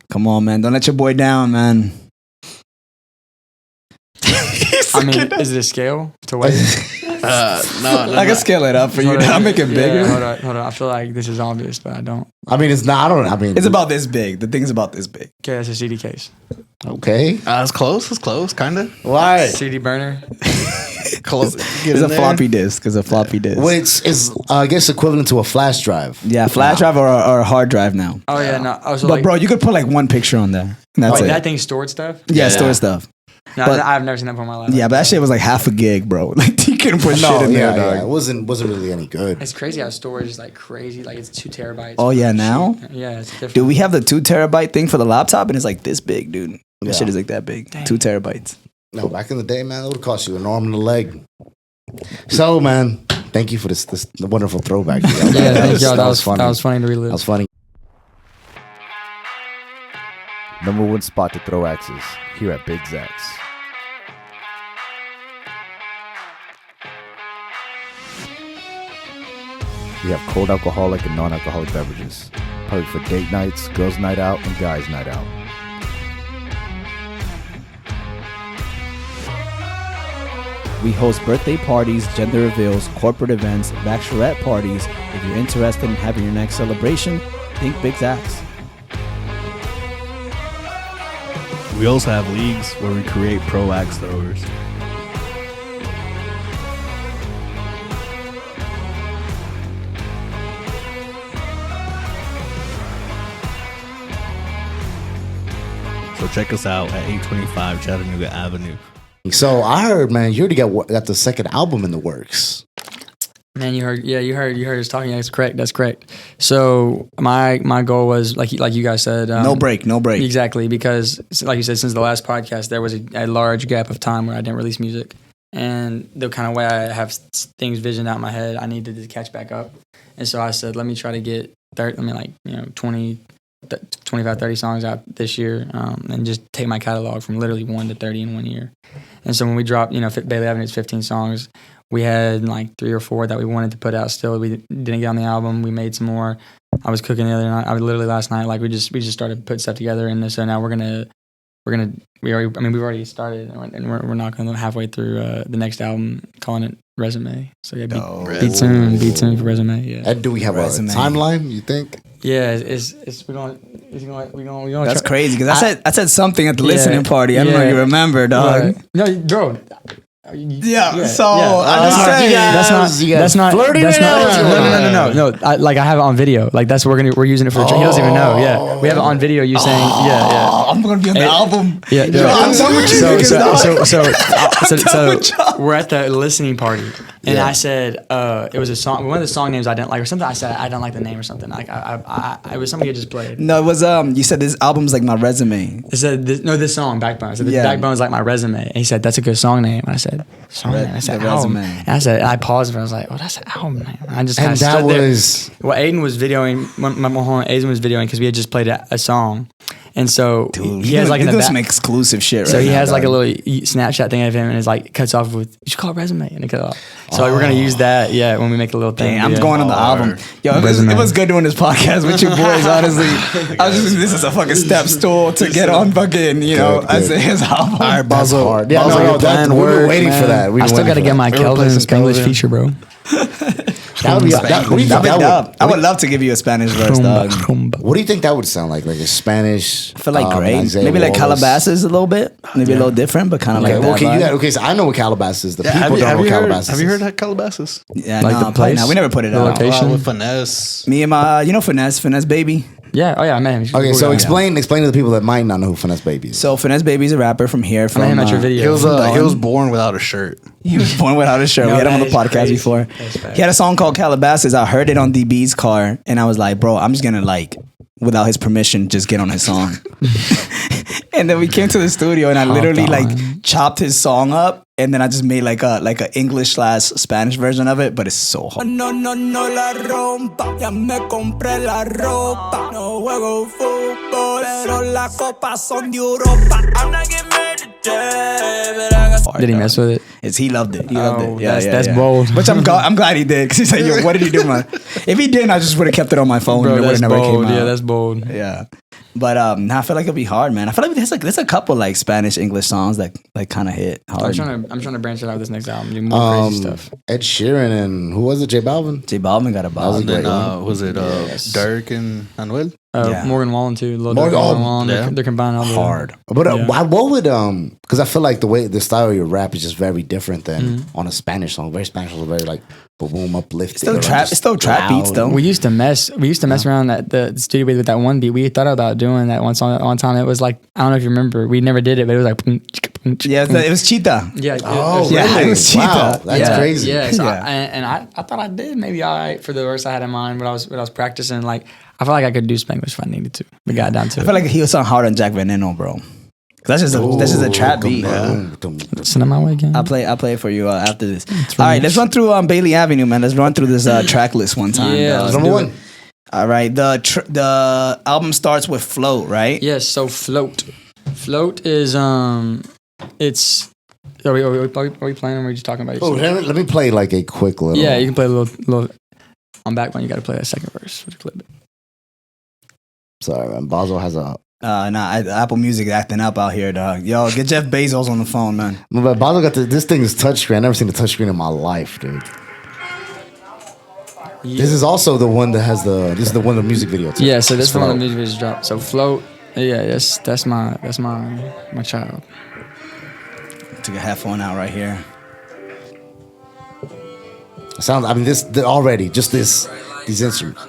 Come on, man. Don't let your boy down, man. I mean, is it a scale to weigh? No, I can scale it up for you. I'll make it bigger. Yeah, hold on. I feel like this is obvious, but I don't. I mean, it's not. I don't. I mean, It's about this big. The thing's about this big. Okay, that's a CD case. okay. It's close. It's close, kind of. Why? CD burner. Close. It's a floppy disk. It's a floppy disk. Well, it's I guess equivalent to a flash drive. Yeah, flash drive or a hard drive now. Oh yeah, no. Oh, so But like, bro, you could put like one picture on there. And that's wait, it. that thing stored stuff. Yeah, store stuff. No, But- I've never seen that before in my life. Yeah, but that shit was like half a gig, bro. Like you couldn't put shit in there, dog. It wasn't really any good. It's crazy how storage is like crazy. Like it's 2 terabytes. Oh yeah, now? Yeah, it's different. Dude, we have the 2 terabyte thing for the laptop and it's like this big, dude. That Yeah. shit is like that big. 2 terabytes. No, back in the day, man, it would have cost you an arm and a leg. So, man, thank you for this wonderful throwback. Yeah, thank y'all. That was funny. That was funny to relive. That was funny. Number one spot to throw axes here at Big Zach's. We have cold alcoholic and non-alcoholic beverages. Perfect for date nights, girls' night out, and guys' night out. We host birthday parties, gender reveals, corporate events, bachelorette parties. If you're interested in having your next celebration, think Big Zach's. We also have leagues where we create pro axe throwers. So check us out at 825 Chattanooga Avenue. So I heard, man, you already got the second album in the works. Man, you heard us talking. That's correct. That's correct. So my goal was like you guys said, no break. Exactly, because like you said, since the last podcast, there was a large gap of time where I didn't release music, and the kind of way I have things visioned out in my head, I needed to catch back up, and so I said, let me try to get 20, 25, 30 songs out this year, and just take my catalog from literally 1 to 30 in 1 year. And so when we dropped, Bailey Ave, it's 15 songs. We had like 3 or 4 that we wanted to put out still. We didn't get on the album. We made some more. I was cooking the other night. Literally last night, like we just started putting stuff together. And so now we've already started, and we're knocking halfway through the next album, calling it Resume. So yeah, be tuned for Resume. Yeah. And do we have a timeline? You think? Yeah, we're going. That's crazy because I said something at the listening party. I don't know if you remember, dog. Right. No, bro. So I just say that's not flirting. No. I have it on video. Like that's we're using it for. He doesn't even know. Yeah, we have it on video. You saying I'm gonna be on the album. Yeah, I'm done with you. So we're at the listening party, and I said it was a song. One of the song names I didn't like, or something. I said I don't like the name or something. Like it was something you just played. No, it was you said this album's like my resume. I said this song Backbone. I said Backbone is like my resume. And he said that's a good song name. And I said song name. I said album. And I paused and I was like, oh, that's an album name. And I just kind of stood there. Well, Aiden was videoing. Aiden was videoing because we had just played a song. And so he has like some exclusive shit. Right, so he has like a little Snapchat thing of him, and it's like cuts off with you should call it Resume, and it cut off. So we're gonna use that, when we make a little thing. I'm going on the album. Yo, it was good doing this podcast with you boys. Honestly, I was just this is a fucking step stool to get on fucking Isaiah's album. All right, Basil. Yeah, Basil, we've been waiting for that. I still gotta get my Kelvin English feature, bro. That would be dope. I would love to give you a Spanish verse, dog. What do you think that would sound like? Like a Spanish? I feel like great. Maybe like Calabasas a little bit. Maybe a little different, but kind of like that. Okay, so I know what Calabasas is. The people don't know what Calabasas is. Have you heard that Calabasas? Yeah, like the place? No, we never put it out. Location with Finesse. Me and my, Finesse Baby. Yeah. Oh yeah, I met him. Okay, so explain to the people that might not know who Finesse Baby is. So Finesse Baby is a rapper from here. I met him at your video. He was born without a shirt. He was born without a shirt. We had him on the podcast before. He had a song called Calabasas. I heard it on DB's car, and I was like, bro, I'm just gonna without his permission, just get on his song. And then we came to the studio, and I literally chopped his song up, and then I just made like a English/Spanish version of it, but it's so hard. No la rompa, ya me compré la ropa. No juego fútbol, pero las copas son de Europa. I'm not getting married today, but I got. Did he mess with it? He loved it. He loved it. Yeah, that's bold. Which I'm glad he did, because he's like, yo, what did he do, man? If he didn't, I just would have kept it on my phone. Bro, and it that's never bold. Came out. Yeah, that's bold. Yeah. But I feel like it'll be hard, man. I feel like there's a couple like Spanish English songs that kind of hit hard. I'm trying to branch it out with this next album, do more crazy stuff. Ed Sheeran and who was it? J Balvin. J Balvin got a bop. And then was it Dirk and Anuel? Morgan Wallen too. Morgan Wallen. They're combining all hard. But what would because I feel like the style of your rap is just very different than on a Spanish song. Very Spanish songs, very like boom uplifting. It's still trap beats though. We used to mess around at the studio with that one beat. We thought about doing that one song at one time. It was like, I don't know if you remember. We never did it, but it was like it was Cheetah. Yeah. It was Cheetah. Wow, that's crazy. Yeah. So I thought I did maybe all right for the verse I had in mind, but I was practicing. Like I felt like I could do Spanglish if I needed to. We got down to it. I feel like he was on hard on Jack Veneno, bro. That's just a trap beat. Send it my way again. I'll play it for you after this. All right, let's run through Bailey Avenue, man. Let's run through this track list one time. Yeah, number one. All right, the album starts with Float, right? Yes. So Float is it's. Are we playing or are we just talking about? Let me play like a quick little. Yeah, you can play a little. On Backbone, you got to play that second verse for the clip. Sorry, man. Basil has a. Apple Music acting up out here, dog. Yo, get Jeff Bezos on the phone, man. But Basil got this thing is touchscreen. I've never seen a touchscreen in my life, dude. Yeah. This is also the one that has this is the one the music video too. Yeah, so this one the music videos dropped. So Float, that's my child. Took a headphone out right here. Sounds. I mean, this already just these instruments.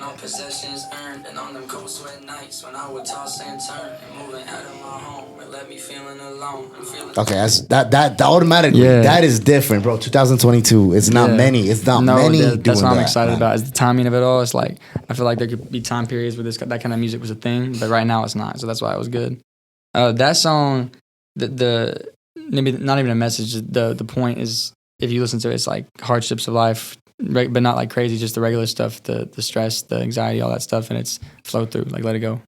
Okay, that automatically that is different, bro. 2022. It's not many. It's not many. That's what I'm excited man. about. Is the timing of it all. It's like I feel like there could be time periods where that kind of music was a thing, but right now it's not. So that's why it was good. That song, the maybe not even a message. The point is, if you listen to it, it's like hardships of life, but not like crazy. Just the regular stuff, the stress, the anxiety, all that stuff, and it's flow through. Like let it go.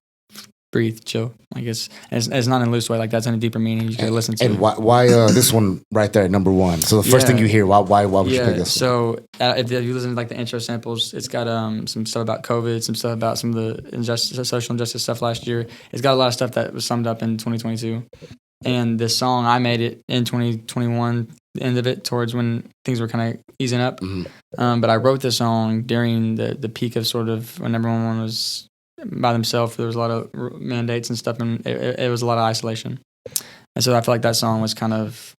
Breathe, chill. Like it's not in a loose way. Like that's in a deeper meaning. You gotta listen to. And it. why this one right there, number one? So the first thing you hear, why would you pick this? So if you listen to like the intro samples, it's got some stuff about COVID, some stuff about some of the social injustice stuff last year. It's got a lot of stuff that was summed up in 2022. And this song, I made it in 2021, the end of it, towards when things were kind of easing up. Mm-hmm. But I wrote this song during the peak of sort of when everyone was by themselves. There was a lot of mandates and stuff, and it was a lot of isolation. And so I feel like that song was kind of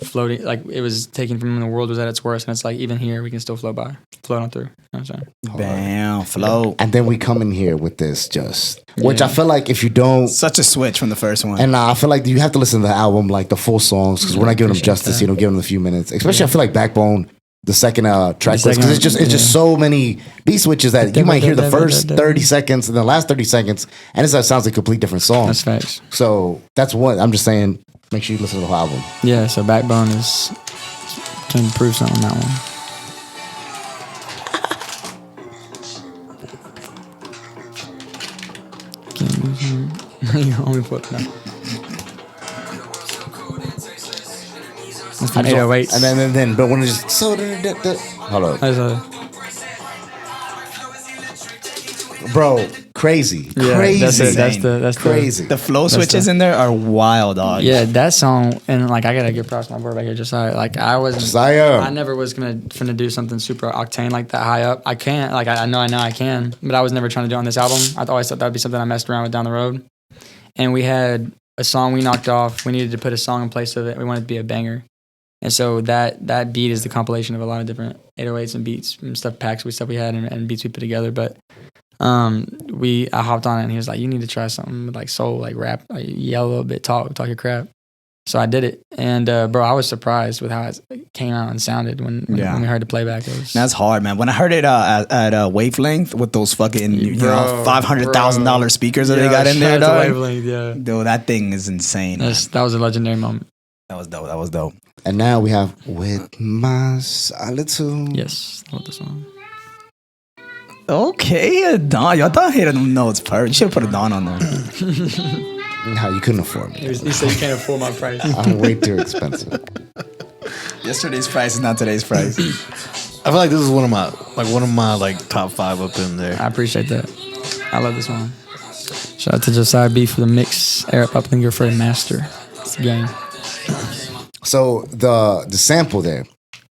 floating, like it was taken from when the world was at its worst, and it's like even here we can still float on through. You know what I'm saying? Bam, float. And then we come in here with this which I feel like if you don't, such a switch from the first one. And I feel like you have to listen to the album, like the full songs, because we're not giving them justice. Giving them a few minutes. Especially I feel like Backbone. The second track list, because it's just so many beat switches that you might hear the first 30 seconds and the last 30 seconds, and it sounds like a complete different song. That's facts. So that's what I'm just saying. Make sure you listen to the whole album. Yeah. So Backbone can improve something on that one. You only put that. It's from 808. And then, but when it's just hold on, bro, crazy. That's crazy. The flow switches in there are wild, dog. Yeah, that song, and like I gotta give props to my boy back here, JustZai. Like I never was finna do something super octane like that high up. I can't. Like I know I can, but I was never trying to do on this album. I always thought that'd be something I messed around with down the road. And we had a song we knocked off. We needed to put a song in place of it. We wanted it to be a banger. And so that beat is the compilation of a lot of different 808s and beats and stuff we had and beats we put together. But I hopped on it and he was like, you need to try something with like soul, like rap, like yell a little bit, talk your crap. So I did it. And bro, I was surprised with how it came out and sounded when we heard the playback. That's hard, man. When I heard it at Wavelength with those fucking $500,000 speakers that they got in there, dog. Wavelength, Dude, that thing is insane. That was a legendary moment. That was dope. And now we have With My Solitude. Yes, I love the song. Okay, Don. Y'all thought hitting them notes, perfect. You should have put a Don on there. No, you couldn't afford me. He said you can't afford my price. I'm way too expensive. Yesterday's price is not today's price. I feel like this is one of my top 5 up in there. I appreciate that. I love this one. Shout out to JustZai B for the mix. Eric Uplinger for the master. It's the game. So the sample there,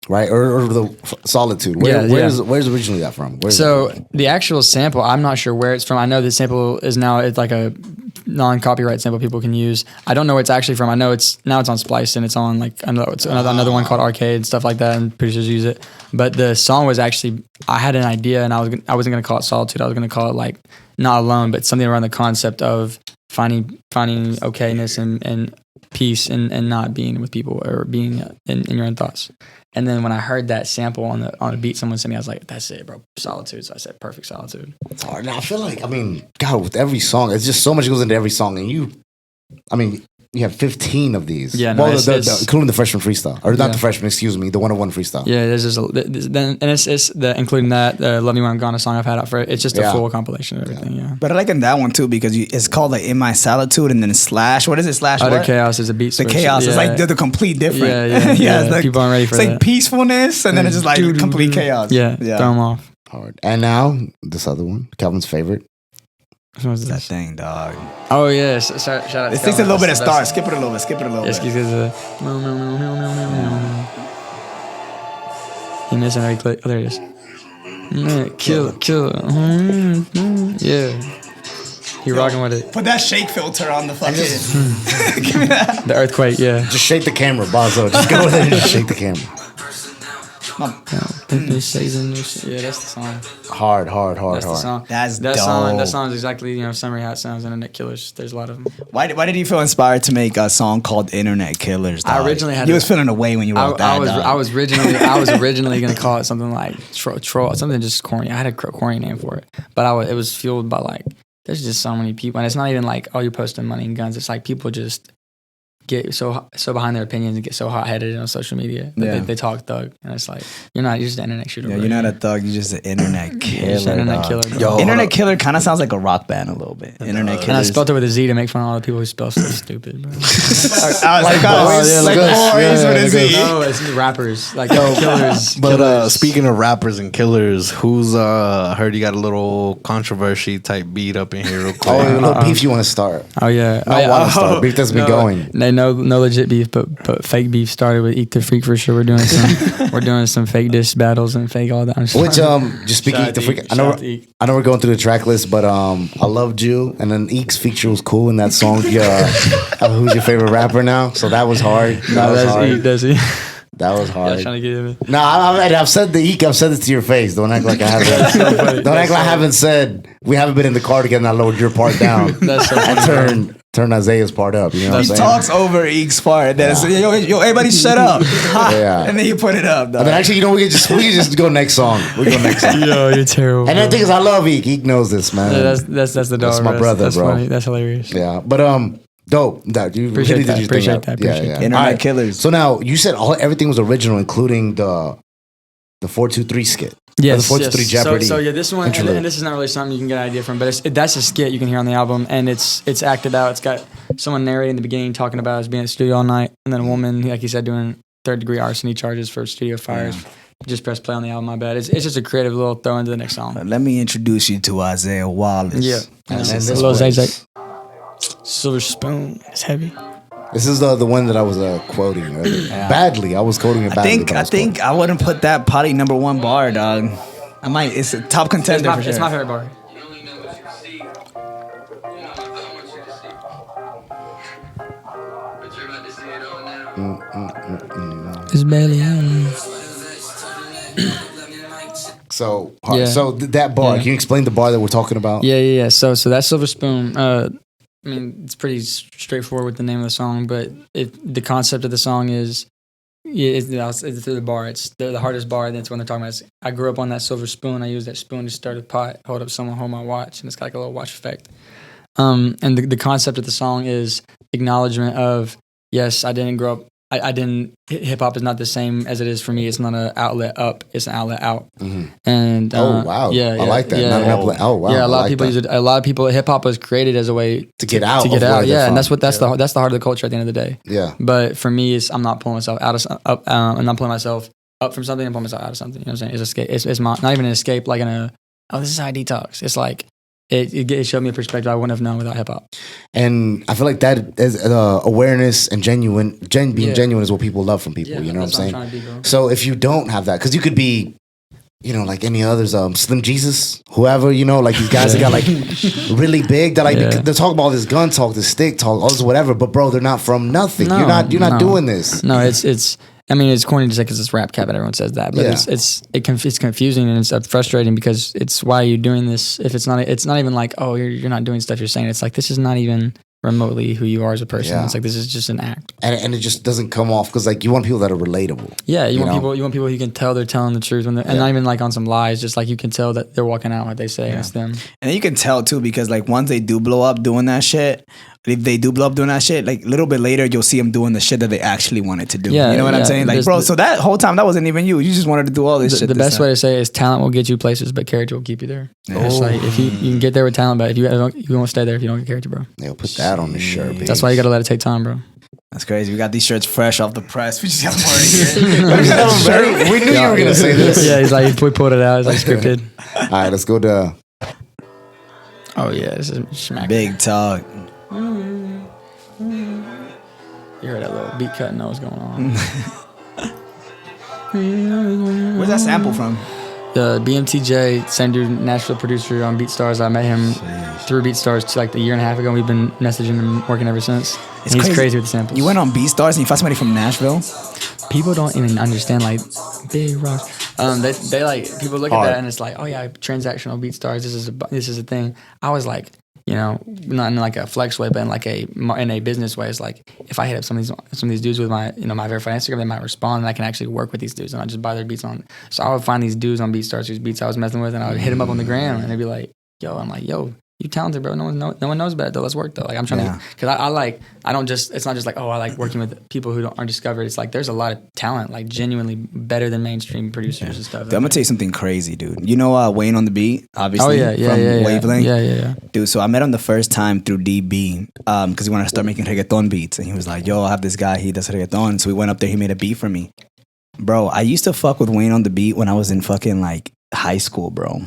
right, or the Solitude. Where's originally that from? The actual sample, I'm not sure where it's from. I know the sample is now it's like a non-copyright sample people can use. I don't know where it's actually from. I know it's on Splice and it's on like another one called Arcade, stuff like that, and producers use it. But the song was actually, I had an idea and I wasn't gonna call it Solitude. I was gonna call it like not alone, but something around the concept of finding okayness and peace and not being with people or being in your own thoughts. And then when I heard that sample on a beat someone sent me, I was like, that's it, bro. Solitude. So I said, perfect Solitude. It's hard. Now I feel like, God, with every song, it's just so much goes into every song. And you have 15 of these. Yeah, no, including the freshman freestyle. Or not the freshman, excuse me, the 101 freestyle. Yeah, there's just it's including that Love Me When I'm Gone, a song I've had out for it. It's just a full compilation of everything, yeah. But I like in that one too because it's called like In My Solitude and then slash. What is it? Slash what? The Chaos is a beat switch. The Chaos is like they're the complete different. Yeah. It's like, people aren't ready for that. It's like peacefulness and then it's just like complete chaos. Yeah, throw them off. Hard. And now, this other one, Calvin's favorite. What's that thing, dog? Oh, yes. Shout out to It takes a little bit of start. Skip it a little bit. Yes, he missing every click. Oh, there it is. Kill. Yeah. He rocking with it. Put that shake filter on the fucking. Give me that. The earthquake, yeah. Just shake the camera, Bazo. Just go with it and just shake the camera. This season, yeah, that's the song. Hard. That's the song. That's that dope. song. That song is exactly Summary Hot Sounds, Internet Killers. There's a lot of them. Why did you feel inspired to make a song called Internet Killers? Dog? I originally had. You was feeling away when you wrote that. I was originally gonna call it something like troll, something just corny. I had a corny name for it, but it was fueled by like there's just so many people, and it's not even like you're posting money and guns. It's like people just get so behind their opinions and get so hot headed on social media that they talk thug, and it's like you're just an internet shooter. Yeah, you're not a thug. You're just an internet killer. Just an internet killer. Yo, Internet killer kind of sounds like a rock band a little bit. Internet killer. And I spelled it with a Z to make fun of all the people who spell so stupid, bro. I was like, boys with a Z. No, it's the rappers, like killers. But speaking of rappers and killers, who's heard you got a little controversy type beat up in here real quick? Oh, a little beef you want to start? Oh yeah, I want to start. Beef that's been going. No legit beef, but fake beef started with Eat the Freak for sure. We're doing some fake diss battles and fake all that. Which just speaking Eat the Freak, I know we're going through the track list, but I loved you, and then Eek's feature was cool in that song. Who's your favorite rapper now? So that was hard. That's Eek. That was hard. Yeah, trying to get him. No, I've said the Eek. I've said it to your face. Don't act like I haven't. Don't act like I haven't said. We haven't been in the car together and I lowered your part down. That's so funny. And turn Isaiah's part up. You know what I'm He saying? talks over Eek's part. Then it's, yo, everybody shut up. Yeah. And then you put it up. Dog. And then actually, we can just go next song. We go next song. Yo, you're terrible. And the thing is, I love Eek. Eek knows this, man. Yeah, that's the dog. That's my brother, that's bro. Funny. That's hilarious. Yeah, but dope. That you Appreciate really that. did your Appreciate thing that. up. Appreciate Yeah. that. Internet All right. killers. So now you said everything was original, including the 423 skit. Yes, the 423 Jeopardy. So yeah, this one, and this is not really something you can get an idea from, but that's a skit you can hear on the album, and it's acted out. It's got someone narrating in the beginning, talking about us being at the studio all night, and then a woman, like you said, doing third-degree arson charges for studio fires. Yeah. Just press play on the album. My bad. It's just a creative little throw into the next song. Let me introduce you to Isaiah Wallace. Yeah, and then this a little one. Zay. Silver Spoon. It's heavy. This is the one that I was quoting badly. I was quoting it badly. I think I wouldn't put that probably number one bar, dog. I might. It's a top contender for sure. It's my favorite bar. It's Bailey Ave. So Yeah. so that bar. Yeah. Can you explain the bar that we're talking about? Yeah. So that Silver Spoon. I mean, it's pretty straightforward with the name of the song, but the concept of the song is, it's through the bar. It's the hardest bar. That's when they're talking about. I grew up on that silver spoon. I used that spoon to start a pot, hold up someone, hold my watch, and it's got like a little watch effect. And the concept of the song is acknowledgement of, yes, I didn't grow up. I didn't. Hip hop is not the same as it is for me. It's not an outlet up. It's an outlet out. Mm-hmm. And oh wow, yeah, I like that. Yeah, Not an outlet. Oh wow, yeah. A lot I of people like use it. A lot of people. Hip hop was created as a way to get out. To get of out. where they're Yeah, from. and that's the heart of the culture at the end of the day. Yeah. But for me, I'm not pulling myself out of up. I'm not pulling myself up from something. I'm pulling myself out of something. You know what I'm saying? It's escape. It's not even an escape. Like this is how I detox. It's like. It showed me a perspective I wouldn't have known without hip hop. And I feel like that is awareness and being genuine is what people love from people. Yeah, you know what I'm saying? Be, so if you don't have that, because you could be, like any others, Slim Jesus, whoever, like these guys that got like really big that they talk about all this gun talk, this stick talk, all this whatever. But bro, they're not from nothing. No, you're not doing this. No, it's. I mean, it's corny to say because it's rap cap and everyone says that, but it's confusing and it's frustrating because it's why you're doing this. If it's not even like, oh, you're not doing stuff you're saying. It's like this is not even remotely who you are as a person. Yeah. It's like this is just an act, and it just doesn't come off because like you want people that are relatable. Yeah, you want people who can tell they're telling the truth and not even like on some lies. Just like you can tell that they're walking out what they say. It's them, and then you can tell too because like once they do blow up doing that shit. If they do blow up doing that shit, like a little bit later, you'll see them doing the shit that they actually wanted to do. Yeah, you know what I'm saying? Like, bro, so that whole time, that wasn't even you. You just wanted to do all this shit. The best way to say it is talent will get you places, but character will keep you there. Yeah. It's like if you can get there with talent, but if you won't stay there if you don't get character, bro. They'll put that on the shirt, baby. That's why you got to let it take time, bro. That's crazy. We got these shirts fresh off the press. We just got more here. We knew you were going to say this. Yeah, he's like, we pulled it out. It's like scripted. All right, let's go to... Oh, yeah, this is smack. Big talk. You heard that little beat cut and know what's going on. Where's that sample from? The BMTJ, same dude, Nashville producer on BeatStars. I met him through BeatStars like a year and a half ago. We've been messaging and working ever since. He's crazy with the samples. You went on BeatStars and you found somebody from Nashville? people don't even understand like big rocks. They like people look at that and it's like, oh yeah, transactional beat stars. This is a thing. I was like, you know, not in like a flex way, but in like in a business way. It's like if I hit up some of these dudes with my my verified Instagram, they might respond, and I can actually work with these dudes, and I just buy their beats on. So I would find these dudes on BeatStars whose beats I was messing with, and I would hit them up on the gram, and they'd be like, yo, I'm like, yo, you talented, bro. No one knows about it though. Let's work though. Like I'm trying to, because I don't just. It's not just like, oh, I like working with people who aren't discovered. It's like there's a lot of talent, like genuinely better than mainstream producers and stuff. Dude, I'm gonna tell you something crazy, dude. You know Wayne on the Beat, obviously. Oh yeah, from Wavelength. Yeah. Dude, so I met him the first time through DB, because he wanted to start making reggaeton beats, and he was like, yo, I have this guy, he does reggaeton. So we went up there, he made a beat for me, bro. I used to fuck with Wayne on the Beat when I was in fucking like high school, bro.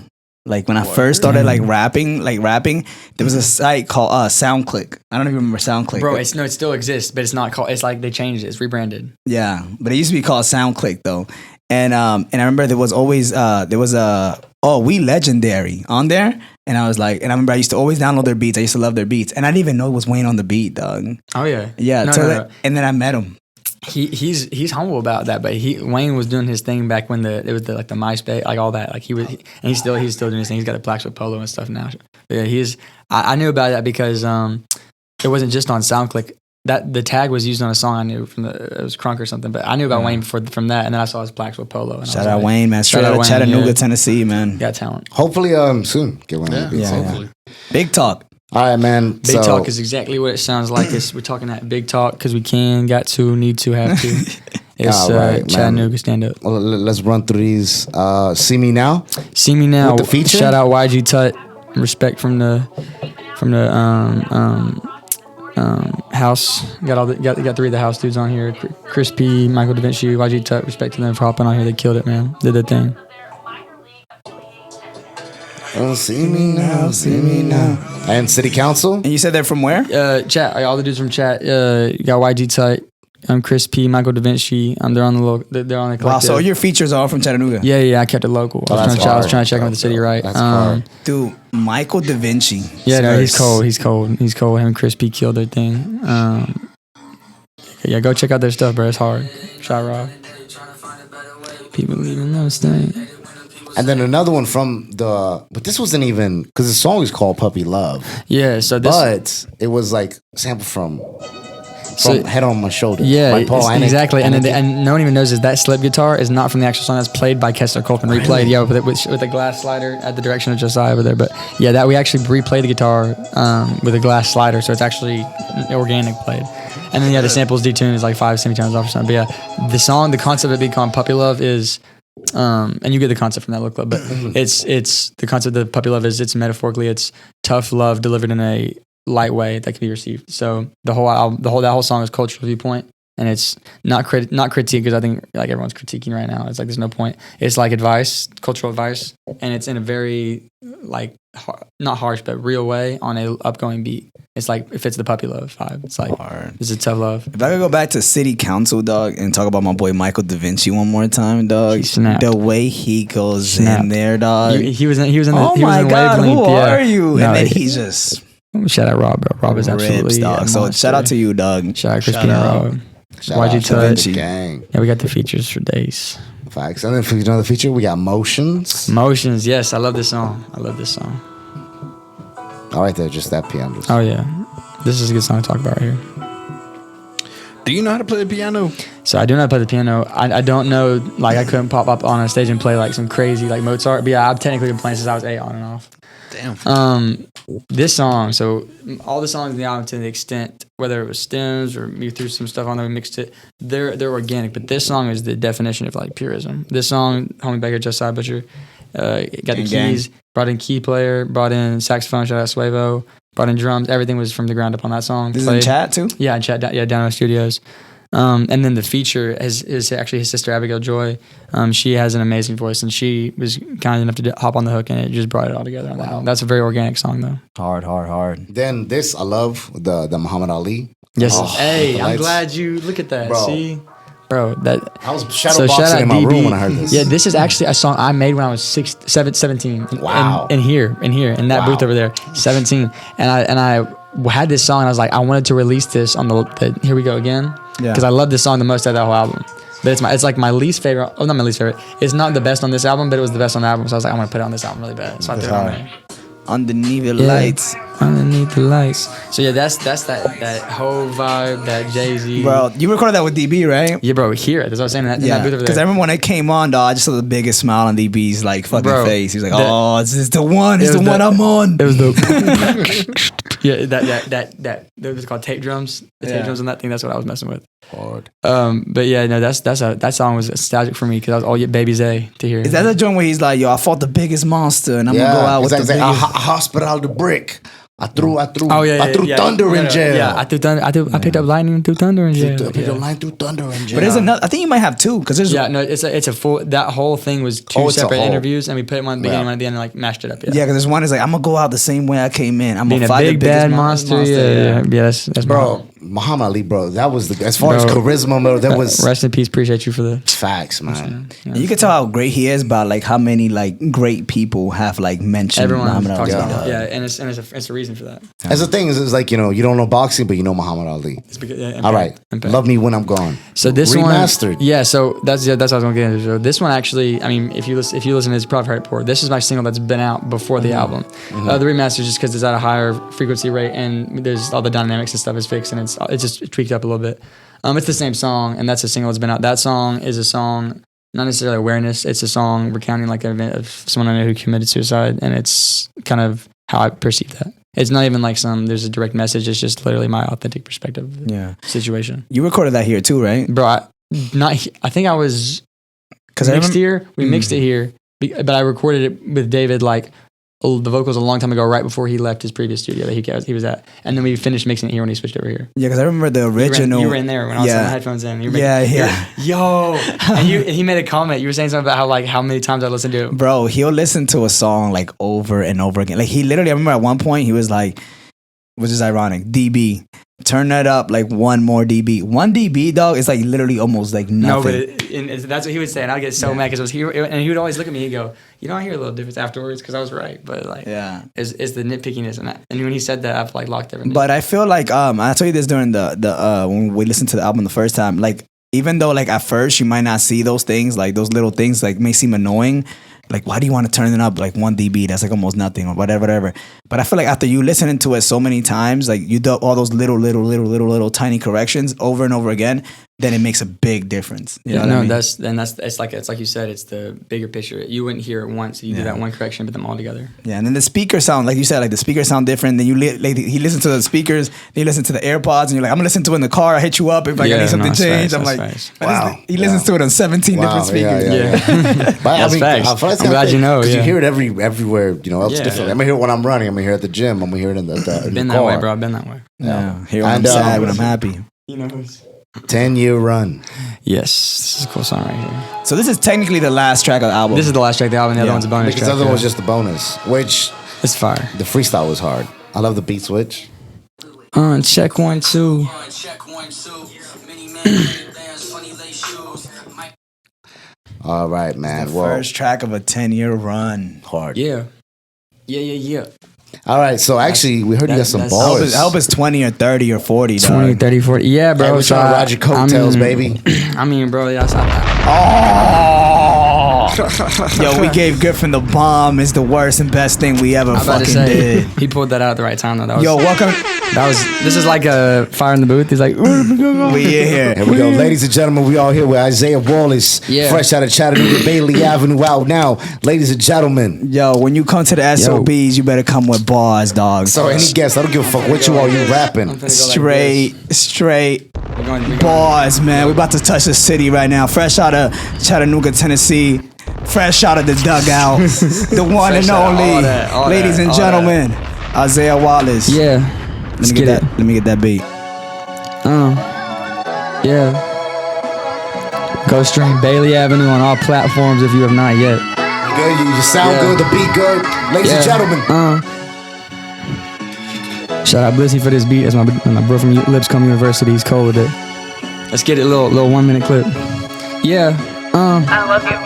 Like when I first started like rapping, there was a site called SoundClick. I don't even remember SoundClick. Bro, it still exists, but it's not called. It's like they changed it. It's rebranded. Yeah, but it used to be called SoundClick though. And I remember there was always We Legendary on there, and I was like, and I remember I used to always download their beats. I used to love their beats, and I didn't even know it was Wayne on the Beat, dog. Oh yeah, yeah. No. And then I met him. He's humble about that, but Wayne was doing his thing back when it was the MySpace, like all that. Like and he's still doing his thing. He's got the plaques with Polo and stuff now. But yeah, I knew about that because it wasn't just on SoundClick. That the tag was used on a song I knew from it was Crunk or something. But I knew about Wayne from that, and then I saw his plaques with Polo. And shout out Wayne, man! Straight out of Chattanooga, Tennessee, man. Got talent. Hopefully, soon get one. Hopefully. Big talk. All right, man. Big talk is exactly what it sounds like. We're talking that big talk because we can, got to, need to, have to. It's right, Chattanooga stand up. Well, let's run through these. See Me Now. See Me Now. With the feature? Shout out YG Tut. Respect from the house. Got three of the house dudes on here. Chris P, Michael Da Vinci, YG Tut. Respect to them for hopping on here. They killed it, man. Did their thing. Oh, see me now, see me now. And City Council. And you said they're from where? Chat. All the dudes from Chat. You got YG Tut. I'm Chris P, Michael Da Vinci. They're on the collective. Wow, so your features are all from Chattanooga? Yeah, I kept it local. I was trying to check out the city right. That's hard. Dude, Michael Da Vinci. Yeah, no, he's cold. Him and Chris P killed their thing. Yeah, go check out their stuff, bro. It's hard. Shot Rob. People leaving those things. And then another one but this wasn't even, because the song is called Puppy Love. Yeah, so this. But it was like sample from Head on My Shoulder. Yeah, by Paul exactly. And no one even knows that slip guitar is not from the actual song that's played by Kessler Colton, replayed. Yeah, with the glass slider at the direction of JustZai over there. But yeah, that we actually replayed the guitar with a glass slider, so it's actually organic played. And then the samples detune is like 5 semitones off or something. But yeah, the concept of it being called Puppy Love is. And you get the concept from that look club, but it's the concept of Puppy Love is it's metaphorically it's tough love delivered in a light way that can be received. So that whole song is cultural viewpoint, and it's not critique because I think like everyone's critiquing right now. It's like there's no point. It's like advice, cultural advice, and it's in a very like not harsh but real way on a upgoing beat. It's like it fits the Puppy Love vibe. It's like this is tough love. If I could go back to City Council, dog, and talk about my boy Michael Da Vinci one more time, dog. The way he goes in there, dog. He was in the oh he was my in God, Wavelength. who are you? No, and then he's just shout out Rob, bro. Rob is absolutely dog. So shout out to you, dog. Shout out Crispy and Rob. YG Tut. Gang. Yeah, we got the features for days. Facts. And then for another feature, we got Motions. Motions, yes. I love this song. All right, there, just that piano. Oh yeah, this is a good song to talk about right here. Do you know how to play the piano? So I do know how to play the piano. I don't know, like I couldn't pop up on a stage and play like some crazy like Mozart. But yeah, I've technically been playing since I was 8 on and off. Damn. This song, so all the songs in the album to the extent, whether it was stems or we threw some stuff on there, we mixed it, they're organic. But this song is the definition of like purism. This song, homie back here, JustZai Butcher, got the keys, brought in key player, brought in saxophone, shout out Suevo, brought in drums. Everything was from the ground up on that song. This is in Chat too? Yeah, in Chat, down in the studios. And then the feature is actually his sister Abigail Joy. She has an amazing voice, and she was kind enough to hop on the hook, and it just brought it all together on that album. That's a very organic song, though. Hard. Then this, I love the Muhammad Ali. Yes. Hey, I'm glad you look at that. Bro. See, bro, that I was shadowboxing in my room when I heard this. Yeah, this is actually a song I made when I was 17. Wow. In that booth over there, 17, and I had this song, and I was like, I wanted to release this on the Here We Go Again. Yeah. Because I love this song the most out of that whole album. But it's like my least favorite. Oh, not my least favorite. It's not the best on this album, but it was the best on the album. So I was like, I'm gonna put it on this album really bad. So I threw it on there. Underneath the lights. Underneath the lights. So yeah, that's that whole vibe, that Jay-Z. Bro, you recorded that with DB, right? Yeah, bro, hear it. That's what I was saying. In that booth over there. Because I remember when it came on, dog, I just saw the biggest smile on DB's like fucking face. He was like, "Oh, this is the one. It's the one I'm on." It was dope. Yeah, that was called tape drums. The tape drums on that thing. That's what I was messing with. Hard. But yeah, no, that song was nostalgic for me because I was all Baby Zay to hear. Is that the joint where he's like, "Yo, I fought the biggest monster, and I'm gonna go out with the biggest." Hospital the brick. I threw thunder in jail. Yeah, I threw thunder. I picked up lightning and threw thunder in jail. I picked up lightning through thunder in jail. But there's another. I think you might have two because there's. Yeah, no, it's a full. That whole thing was two separate interviews, and we put one at the beginning, one at the end, and like mashed it up. Yeah, because there's one is like, I'm gonna go out the same way I came in. I'm gonna a fight big the biggest bad monster. Yeah, that's bro. Muhammad Ali, bro. That was as far as charisma, bro. That was rest in peace. Appreciate you for the facts, man. Yeah. You can tell how great he is by like how many like great people have like mentioned Muhammad Ali. And it's a reason for that. That's the thing is like, you know, you don't know boxing, but you know Muhammad Ali. It's because, all right, Love Me When I'm Gone. So this remastered. One, yeah. So that's what I was gonna get into. So this one actually, I mean, if you listen to this, you probably heard it before. This is my single that's been out before the album. The remaster is just because it's at a higher frequency rate and there's all the dynamics and stuff is fixed and it's just tweaked up a little bit. It's the same song and that's a single that's been out. That song is a song, not necessarily awareness. It's a song recounting like an event of someone I know who committed suicide, and it's kind of how I perceive that. It's not even like there's a direct message. It's just literally my authentic perspective of the situation. You recorded that here too, right? Bro, I think I was mixed here. We mixed it here, but I recorded it with David like the vocals a long time ago, right before he left his previous studio that he was at, and then we finished mixing it here when he switched over here. Yeah, because I remember the original. You were in there when I was putting my headphones in. Yo, and he made a comment. You were saying something about how many times I listened to it. Bro, he'll listen to a song like over and over again. Like he literally, I remember at one point he was like, which is ironic, DB. Turn that up like 1 more dB. 1 dB, dog, is like literally almost like nothing. No, but that's what he would say, and I'd get so mad because he would always look at me. He'd go, "You know, I hear a little difference afterwards because I was right." But like, it's the nitpickiness and that. And when he said that, I've like locked everything. But I feel like I told you this during the when we listened to the album the first time. Like even though like at first you might not see those things, like those little things, like may seem annoying. Like, why do you want to turn it up like 1 dB? That's like almost nothing or whatever. But I feel like after you listening to it so many times, like you do all those little tiny corrections over and over again, then it makes a big difference. You know what I mean? It's like you said, it's the bigger picture. You wouldn't hear it once. You do that one correction, but them all together. Yeah, and then the speakers sound, like you said, like the speakers sound different. Then he listens to the speakers, then you listen to the AirPods, and you're like, I'm gonna listen to it in the car. I hit you up if I need something changed. I'm like, wow. He listens to it on 17 different speakers. That's facts. I'm glad you know. Because you hear it everywhere. You know, it's different. I'm gonna hear it when I'm running. I'm gonna hear it at the gym. I'm gonna hear it in the been car. That way, bro. I've been that way. Yeah. Hear when I'm sad, when I'm happy. You know. 10-year run. Yes, this is a cool song right here. So this is technically the last track of the album. This is the last track of the album. The other one's a bonus because track. the other one was just the bonus, which it's fire. The freestyle was hard. I love the beat switch. Check 1 2. All right, man. The first track of a 10-year run. Hard. Yeah. All right, so actually, we heard you got some bars. I hope it's 20 or 30 or 40, 20, 30, 40. Yeah, bro. Hey, we're trying to ride your coattails, baby. I mean, bro, that's Yo, we gave Griffin the bomb. It's the worst and best thing we ever fucking did. He pulled that out at the right time, though. Yo, welcome. This is like a fire in the booth. He's like, we here. Here we go. Ladies and gentlemen, we all here with Isaiah Wallace. Fresh out of Chattanooga, Bailey Avenue, out now. Ladies and gentlemen. Yo, when you come to the SOBs, you better come with bars, dog. So any guest, I don't give a fuck what you are, you rapping. Straight bars, man. We about to touch the city right now. Fresh out of Chattanooga, Tennessee. Fresh out of the dugout. The one and only. Ladies and gentlemen, Isaiah Wallace. Yeah. Let me get that beat. Yeah. Go stream Bailey Avenue on all platforms if you have not yet. Good, you sound good, the beat good. Ladies and gentlemen. Shout out Blissy for this beat. That's my bro from Lipscomb University. He's cold with it. Let's get it, little 1 minute clip. Yeah. I love you.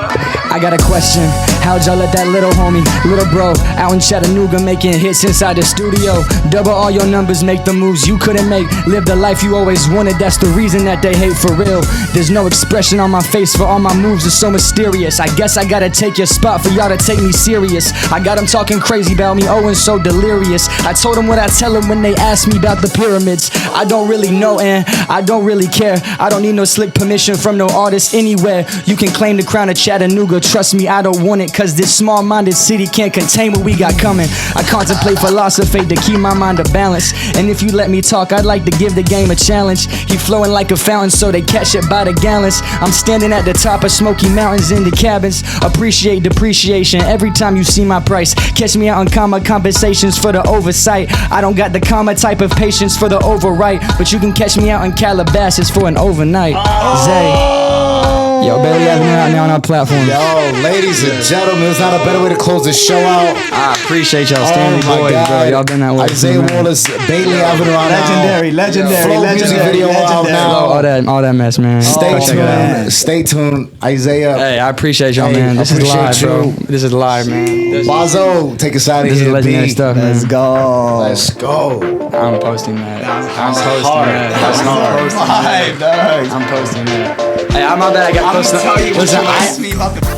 I got a question. How'd y'all let that little homie, little bro, out in Chattanooga making hits inside the studio? Double all your numbers, make the moves you couldn't make. Live the life you always wanted, that's the reason that they hate for real. There's no expression on my face for all my moves are so mysterious. I guess I gotta take your spot for y'all to take me serious. I got them talking crazy about me, oh and so delirious. I told them what I tell them when they ask me about the pyramids. I don't really know and I don't really care. I don't need no slick permission from no artist anywhere. You can claim the crown of Chattanooga, trust me I don't want it, cause this small-minded city can't contain what we got coming. I contemplate philosophy to keep my mind a balance, and if you let me talk I'd like to give the game a challenge. He flowing like a fountain so they catch it by the gallons. I'm standing at the top of Smoky Mountains in the cabins. Appreciate depreciation every time you see my price. Catch me out on comma compensations for the oversight. I don't got the comma type of patience for the overwrite, but you can catch me out in Calabasas for an overnight. Zay. Yo, Bailey Ave now on our platform. Yo, ladies and gentlemen, there's not a better way to close this show out. I appreciate y'all, Stanley Boys, bro. Y'all been that way. Isaiah Wallace, Bailey Ave Legendary. Flow music video out now. All that mess, man. Stay tuned, Isaiah. Hey, I appreciate y'all, man. This is live, bro. This is live, man. Bazo, take us out of This here. is legendary stuff, man. Let's go. Let's go. I'm posting that. I'm posting that. Hey, my bad. I got close to. Listen,